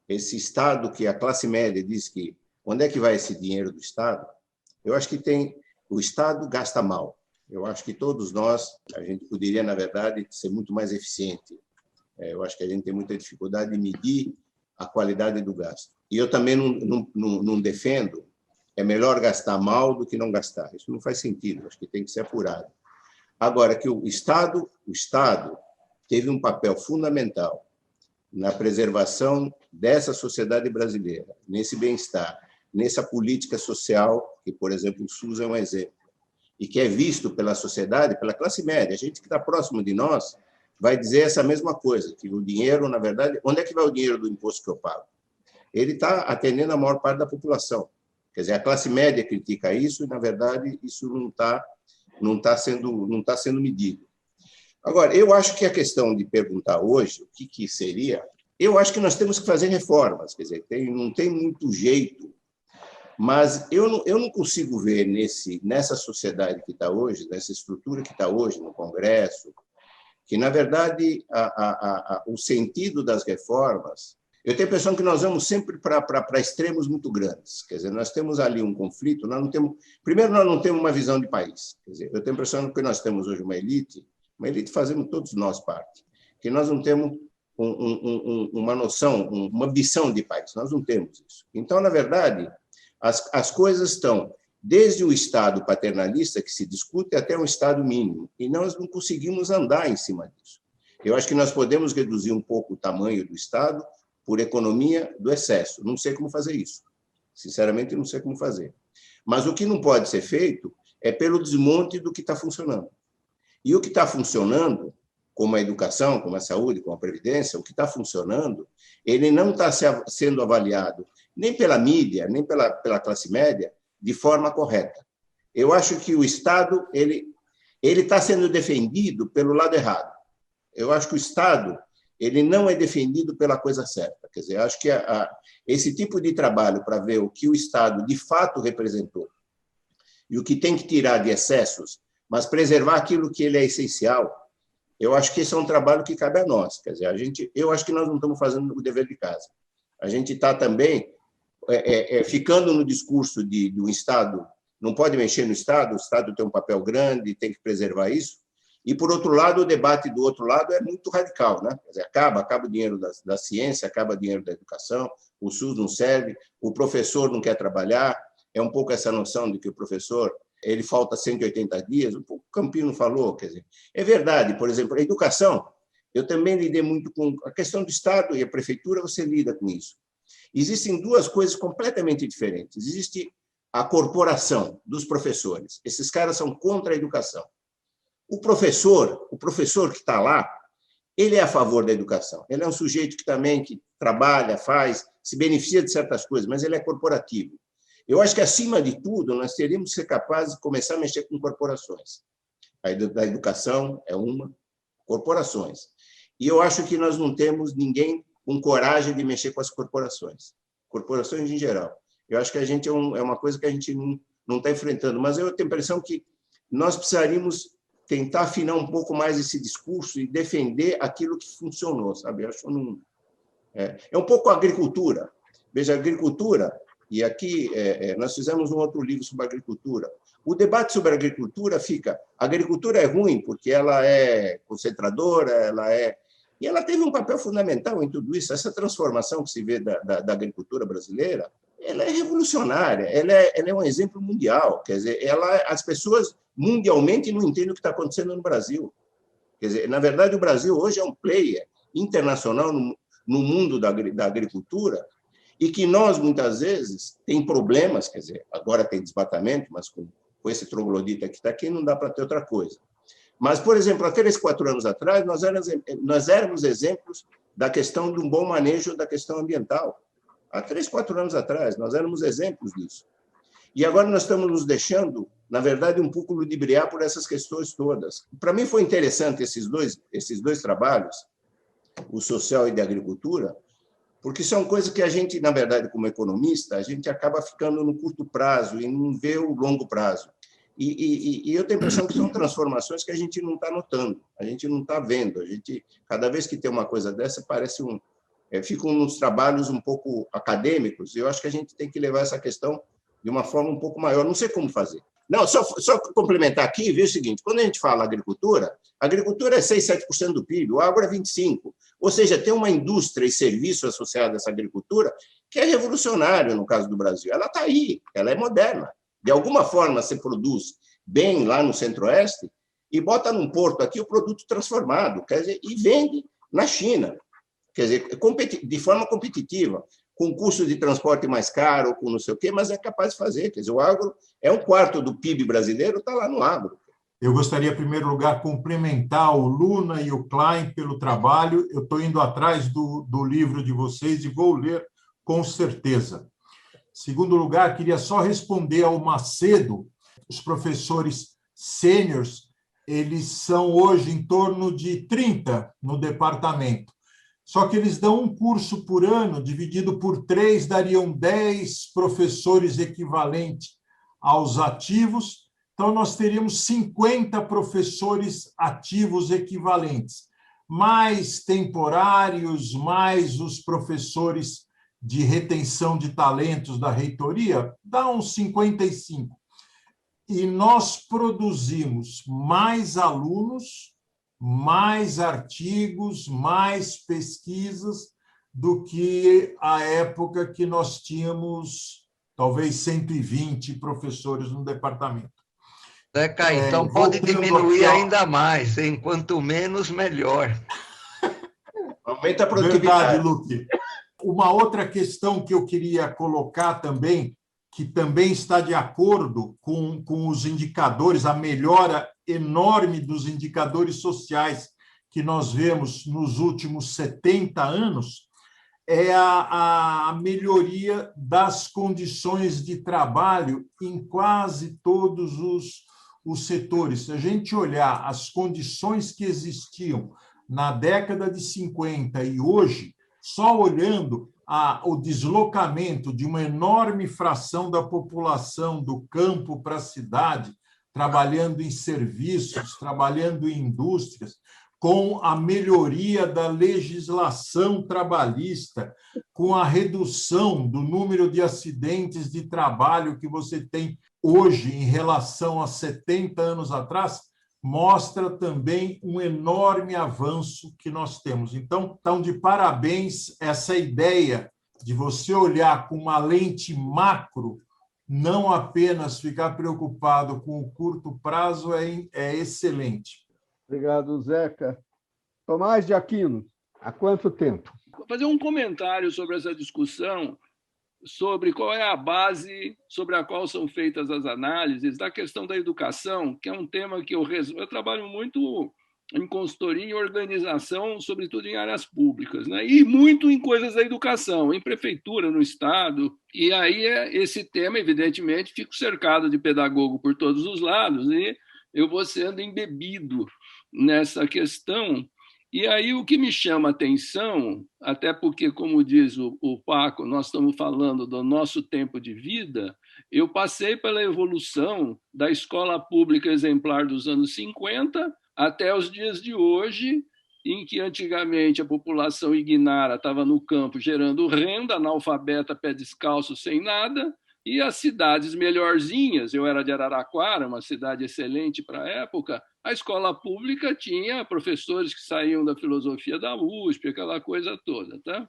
esse Estado que a classe média diz que onde é que vai esse dinheiro do Estado, eu acho que o Estado gasta mal. Eu acho que todos nós, a gente poderia, na verdade, ser muito mais eficiente. Eu acho que a gente tem muita dificuldade de medir a qualidade do gasto. E eu também não defendo, é melhor gastar mal do que não gastar. Isso não faz sentido, acho que tem que ser apurado. Agora, que o Estado teve um papel fundamental na preservação dessa sociedade brasileira, nesse bem-estar, nessa política social, que, por exemplo, o SUS é um exemplo, e que é visto pela sociedade, pela classe média. A gente que está próximo de nós vai dizer essa mesma coisa, que o dinheiro, na verdade, onde é que vai o dinheiro do imposto que eu pago? Ele está atendendo a maior parte da população. Quer dizer, a classe média critica isso e, na verdade, isso não tá sendo medido. Agora, eu acho que a questão de perguntar hoje o que seria, eu acho que nós temos que fazer reformas, quer dizer, não tem muito jeito, mas eu não consigo ver nessa sociedade que está hoje, nessa estrutura que está hoje no Congresso, que, na verdade, o sentido das reformas, eu tenho a impressão que nós vamos sempre para extremos muito grandes. Quer dizer, nós temos ali um conflito, primeiro, nós não temos uma visão de país. Quer dizer, eu tenho a impressão que nós temos hoje uma elite fazemos todos nós parte, que nós não temos uma noção, uma ambição de país, nós não temos isso. Então, na verdade, as coisas estão desde o Estado paternalista, que se discute, até um Estado mínimo, e nós não conseguimos andar em cima disso. Eu acho que nós podemos reduzir um pouco o tamanho do Estado por economia do excesso. Não sei como fazer isso. Sinceramente, não sei como fazer. Mas o que não pode ser feito é pelo desmonte do que está funcionando. E o que está funcionando, como a educação, como a saúde, como a previdência, o que está funcionando, ele não está sendo avaliado nem pela mídia, nem pela classe média, de forma correta. Eu acho que o Estado ele está sendo defendido pelo lado errado. Eu acho que o Estado ele não é defendido pela coisa certa. Quer dizer, acho que esse tipo de trabalho para ver o que o Estado de fato representou e o que tem que tirar de excessos, mas preservar aquilo que ele é essencial, eu acho que esse é um trabalho que cabe a nós. Quer dizer, eu acho que nós não estamos fazendo o dever de casa. A gente está também ficando no discurso do Estado, não pode mexer no Estado, o Estado tem um papel grande, tem que preservar isso. E, por outro lado, o debate do outro lado é muito radical, né? Quer dizer, acaba o dinheiro da ciência, acaba o dinheiro da educação, o SUS não serve, o professor não quer trabalhar, é um pouco essa noção de que o professor ele falta 180 dias, o Campino falou, quer dizer, é verdade, por exemplo, a educação, eu também lidei muito com a questão do Estado e a prefeitura, você lida com isso. Existem duas coisas completamente diferentes. Existe a corporação dos professores, esses caras são contra a educação. O professor que está lá, ele é a favor da educação. Ele é um sujeito que trabalha, faz, se beneficia de certas coisas, mas ele é corporativo. Eu acho que, acima de tudo, nós teríamos que ser capazes de começar a mexer com corporações. A educação é uma, corporações. E eu acho que nós não temos ninguém com coragem de mexer com as corporações em geral. Eu acho que a gente é uma coisa que a gente não está enfrentando, mas eu tenho a impressão que nós precisaríamos tentar afinar um pouco mais esse discurso e defender aquilo que funcionou, sabe? Eu acho é um pouco a agricultura. Veja, a agricultura, e aqui nós fizemos um outro livro sobre a agricultura. O debate sobre a agricultura a agricultura é ruim porque ela é concentradora, e ela teve um papel fundamental em tudo isso. Essa transformação que se vê da agricultura brasileira, ela é revolucionária, ela é um exemplo mundial. Quer dizer, as pessoas mundialmente não entendem o que está acontecendo no Brasil. Quer dizer, na verdade, o Brasil hoje é um player internacional no mundo da agricultura, e que nós, muitas vezes, tem problemas, quer dizer, agora tem desmatamento, mas com esse troglodita que está aqui, não dá para ter outra coisa. Mas, por exemplo, há 3, 4 anos atrás, nós éramos exemplos da questão de um bom manejo da questão ambiental. Há 3, 4 anos atrás, nós éramos exemplos disso. E agora nós estamos nos deixando, na verdade, um pouco ludibriar por essas questões todas. Para mim foi interessante esses dois trabalhos, o social e de agricultura, porque são coisas que a gente, na verdade, como economista, a gente acaba ficando no curto prazo e não vê o longo prazo. E eu tenho a impressão que são transformações que a gente não está notando, a gente não está vendo. A gente, cada vez que tem uma coisa dessa, parece ficam nos trabalhos um pouco acadêmicos, e eu acho que a gente tem que levar essa questão de uma forma um pouco maior. Não sei como fazer. Não, só complementar aqui, ver o seguinte, quando a gente fala agricultura é 6, 7% do PIB, o agro é 25%. Ou seja, tem uma indústria e serviço associado a essa agricultura que é revolucionário no caso do Brasil. Ela está aí, ela é moderna. De alguma forma, se produz bem lá no Centro-Oeste e bota num porto aqui o produto transformado, quer dizer, e vende na China, quer dizer, de forma competitiva, com custo de transporte mais caro, com não sei o quê, mas é capaz de fazer. Quer dizer, o agro é 1/4 do PIB brasileiro, está lá no agro. Eu gostaria, em primeiro lugar, cumprimentar o Luna e o Klein pelo trabalho. Eu estou indo atrás do livro de vocês e vou ler com certeza. Em segundo lugar, queria só responder ao Macedo. Os professores sêniores, eles são hoje em torno de 30 no departamento. Só que eles dão um curso por ano, dividido por 3, dariam 10 professores equivalentes aos ativos. Então, nós teríamos 50 professores ativos equivalentes, mais temporários, mais os professores de retenção de talentos da reitoria, dá uns 55. E nós produzimos mais alunos, mais artigos, mais pesquisas do que a época que nós tínhamos talvez 120 professores no departamento. Zeca, então pode diminuir ainda mais, hein? Quanto menos, melhor. Aumenta a produtividade. Verdade, Luque. Uma outra questão que eu queria colocar também, que também está de acordo com os indicadores, a melhora enorme dos indicadores sociais que nós vemos nos últimos 70 anos, é a melhoria das condições de trabalho em quase todos os setores. Se a gente olhar as condições que existiam na década de 50 e hoje, só olhando o deslocamento de uma enorme fração da população do campo para a cidade, trabalhando em serviços, trabalhando em indústrias, com a melhoria da legislação trabalhista, com a redução do número de acidentes de trabalho que você tem hoje em relação a 70 anos atrás, mostra também um enorme avanço que nós temos. Então, de parabéns essa ideia de você olhar com uma lente macro, não apenas ficar preocupado com o curto prazo, é excelente. Obrigado, Zeca. Tomás de Aquino, há quanto tempo? Vou fazer um comentário sobre essa discussão, sobre qual é a base sobre a qual são feitas as análises da questão da educação, que é um tema que eu trabalho muito em consultoria e organização, sobretudo em áreas públicas, né? E muito em coisas da educação, em prefeitura, no Estado. E aí esse tema, evidentemente, fico cercado de pedagogo por todos os lados e eu vou sendo embebido nessa questão. E aí o que me chama a atenção, até porque, como diz o Paco, nós estamos falando do nosso tempo de vida, eu passei pela evolução da escola pública exemplar dos anos 50 até os dias de hoje, em que antigamente a população ignara estava no campo gerando renda, analfabeta, pé descalço, sem nada, e as cidades melhorzinhas, eu era de Araraquara, uma cidade excelente para a época, a escola pública tinha professores que saíam da filosofia da USP, aquela coisa toda. Tá?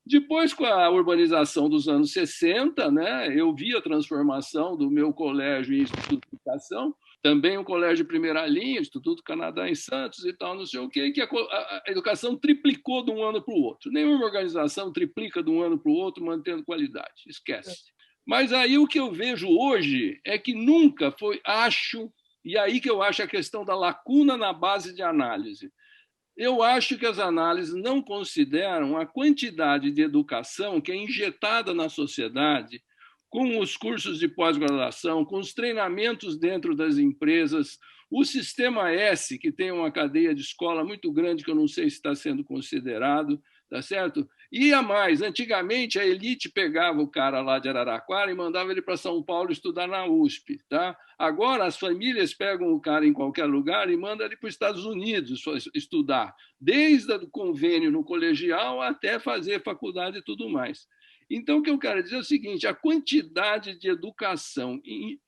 Depois, com a urbanização dos anos 60, né, eu vi a transformação do meu colégio em instituto de educação, também um colégio de primeira linha, Instituto Canadá em Santos e tal, não sei o quê, que a educação triplicou de um ano para o outro. Nenhuma organização triplica de um ano para o outro mantendo qualidade, esquece. Mas aí o que eu vejo hoje é que nunca foi, e aí que eu acho a questão da lacuna na base de análise. Eu acho que as análises não consideram a quantidade de educação que é injetada na sociedade com os cursos de pós-graduação, com os treinamentos dentro das empresas, o Sistema S, que tem uma cadeia de escola muito grande, que eu não sei se está sendo considerado, tá certo? E a mais, antigamente a elite pegava o cara lá de Araraquara e mandava ele para São Paulo estudar na USP, tá? Agora as famílias pegam o cara em qualquer lugar e mandam ele para os Estados Unidos estudar, desde o convênio no colegial até fazer faculdade e tudo mais. Então, o que eu quero dizer é o seguinte, a quantidade de educação,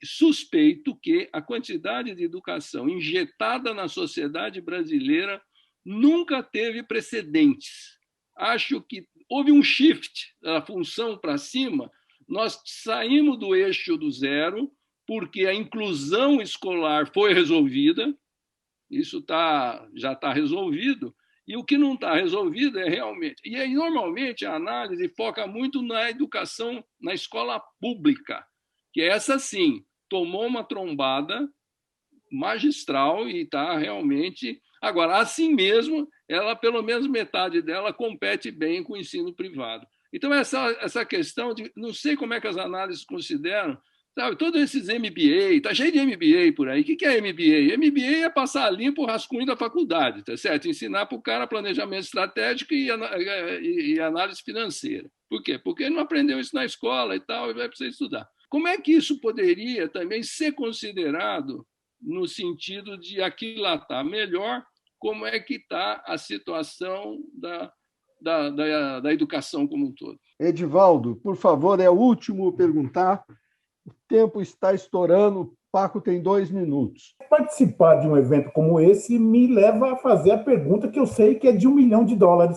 suspeito que a quantidade de educação injetada na sociedade brasileira nunca teve precedentes. Acho que houve um shift da função para cima, nós saímos do eixo do zero, porque a inclusão escolar foi resolvida, isso já está resolvido, e o que não está resolvido é realmente... E aí, normalmente, a análise foca muito na educação, na escola pública, que essa, sim, tomou uma trombada magistral e está realmente... Agora, assim mesmo, ela, pelo menos metade dela, compete bem com o ensino privado. Então, essa questão de... Não sei como é que as análises consideram, sabe, todos esses MBA, está cheio de MBA por aí. O que é MBA? MBA é passar limpo o rascunho da faculdade, tá certo? Ensinar para o cara planejamento estratégico e análise financeira. Por quê? Porque ele não aprendeu isso na escola e tal, e vai precisar estudar. Como é que isso poderia também ser considerado no sentido de aquilatar melhor como é que está a situação da educação como um todo? Edivaldo, por favor, é o último a perguntar. O tempo está estourando, Paco tem 2 minutos. Participar de um evento como esse me leva a fazer a pergunta que eu sei que é de $1 milhão,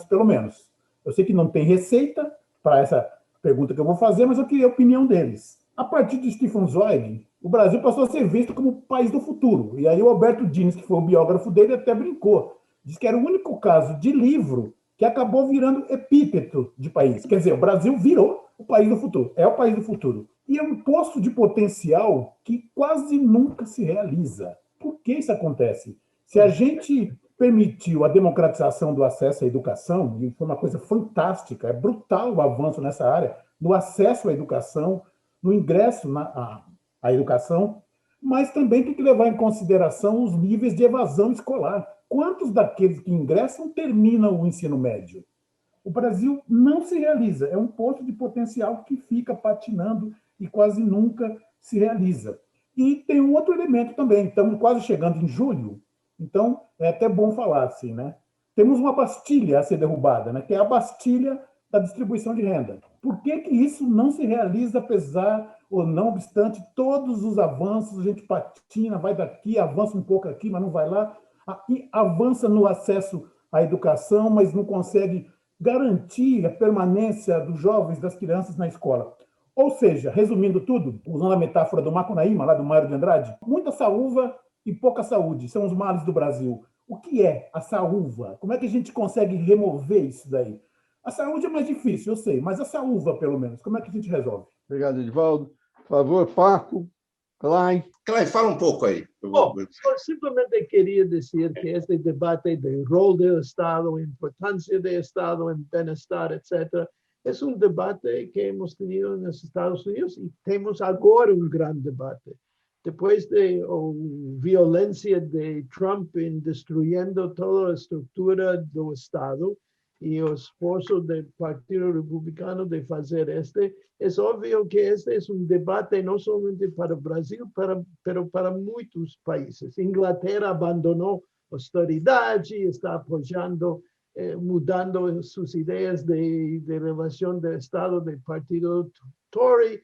pelo menos. Eu sei que não tem receita para essa pergunta que eu vou fazer, mas eu queria a opinião deles. A partir de Stefan Zweig, o Brasil passou a ser visto como o país do futuro. E aí o Alberto Dines, que foi o biógrafo dele, até brincou. Disse que era o único caso de livro que acabou virando epíteto de país. Quer dizer, o Brasil virou o país do futuro. É o país do futuro. E é um poço de potencial que quase nunca se realiza. Por que isso acontece? Se a gente permitiu a democratização do acesso à educação, e foi uma coisa fantástica, é brutal o avanço nessa área, no acesso à educação, no ingresso à educação, mas também tem que levar em consideração os níveis de evasão escolar. Quantos daqueles que ingressam terminam o ensino médio? O Brasil não se realiza, é um poço de potencial que fica patinando e quase nunca se realiza. E tem um outro elemento também, estamos quase chegando em julho, então é até bom falar assim, né? Temos uma Bastilha a ser derrubada, né? Que é a Bastilha da distribuição de renda. Por que isso não se realiza, apesar ou não obstante todos os avanços? A gente patina, vai daqui, avança um pouco aqui, mas não vai lá, e avança no acesso à educação, mas não consegue garantir a permanência dos jovens, das crianças na escola. Ou seja, resumindo tudo, usando a metáfora do Macunaíma, lá do Mário de Andrade, muita saúva e pouca saúde são os males do Brasil. O que é a saúva? Como é que a gente consegue remover isso daí? A saúde é mais difícil, eu sei, mas a saúva, pelo menos, como é que a gente resolve? Obrigado, Edivaldo. Por favor, Paco, Klein. Klein, fala um pouco aí. Bom, eu simplesmente queria dizer que este debate do rol do Estado, a importância do Estado em bem-estar, etc., é um debate que hemos tenido nos Estados Unidos e temos agora um grande debate. Depois da violência de Trump em destruindo toda a estrutura do Estado e o esforço do Partido Republicano de fazer é óbvio que este é um debate não somente para o Brasil, mas para muitos países. Inglaterra abandonou a austeridade, está apoiando mudando suas ideias de relação do Estado do Partido Tory,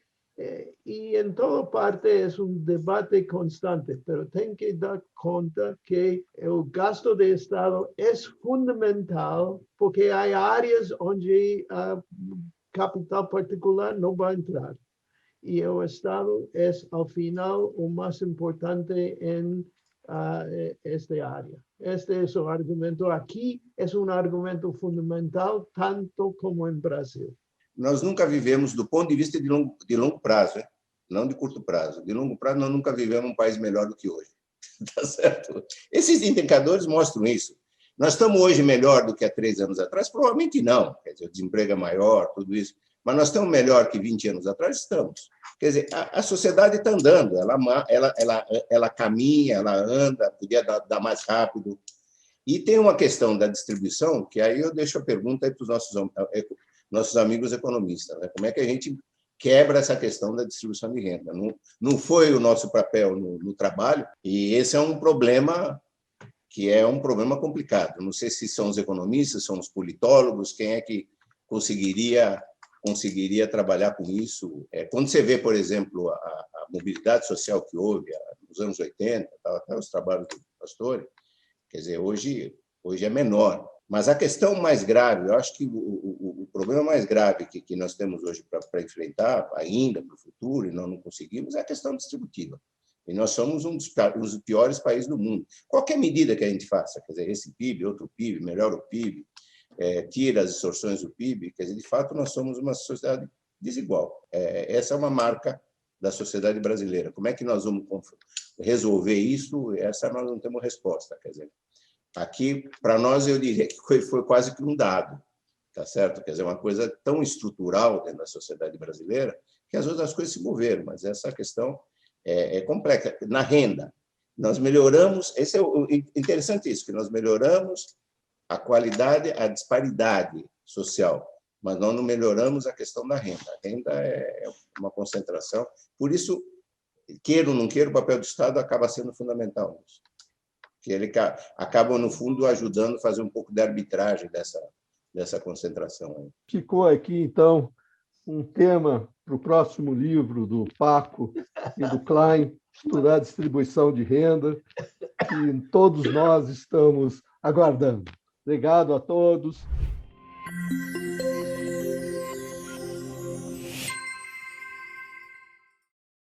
e em toda parte é um debate constante, mas tem que dar conta que o gasto do Estado é fundamental, porque há áreas onde a capital particular não vai entrar. e o Estado é, ao final, o mais importante em esta área. Este é o argumento aqui, é um argumento fundamental, tanto como em Brasil. Nós nunca vivemos, do ponto de vista de longo prazo, hein? Não de curto prazo. De longo prazo, nós nunca vivemos um país melhor do que hoje. Tá certo? Esses indicadores mostram isso. Nós estamos hoje melhor do que há 3 anos atrás? Provavelmente não. Quer dizer, o desemprego é maior, tudo isso. Mas nós estamos melhor que 20 anos atrás? Estamos. Quer dizer, a sociedade está andando, ela caminha, ela anda, podia dar mais rápido. E tem uma questão da distribuição, que aí eu deixo a pergunta para os nossos amigos economistas, né? Como é que a gente quebra essa questão da distribuição de renda? Não foi o nosso papel no trabalho, e esse é um problema que é um problema complicado. Não sei se são os economistas, são os politólogos, quem é que conseguiria trabalhar com isso. Quando você vê, por exemplo, a mobilidade social que houve nos anos 80, até os trabalhos do Pastore, quer dizer, hoje é menor. Mas a questão mais grave, eu acho que o problema mais grave que nós temos hoje para enfrentar, ainda para o futuro, e nós não conseguimos, é a questão distributiva. E nós somos um dos piores países do mundo. Qualquer medida que a gente faça, quer dizer, esse PIB, outro PIB, melhora o PIB, tira as distorções do PIB, quer dizer, de fato, nós somos uma sociedade desigual. Essa é uma marca da sociedade brasileira. Como é que nós vamos resolver isso? Essa nós não temos resposta. Quer dizer, aqui, para nós, eu diria que foi quase que um dado, tá certo? Quer dizer, uma coisa tão estrutural dentro da sociedade brasileira que as outras coisas se moveram, mas essa questão é complexa. Na renda, nós melhoramos, esse é o interessante isso, que nós melhoramos a qualidade, a disparidade social, mas nós não melhoramos a questão da renda. A renda é uma concentração. Por isso, queira ou não queira, o papel do Estado acaba sendo fundamental nisso. Que ele acaba, no fundo, ajudando a fazer um pouco de arbitragem dessa concentração. Ficou aqui, então, um tema para o próximo livro do Paco e do Klein, estudar a distribuição de renda, que todos nós estamos aguardando. Obrigado a todos.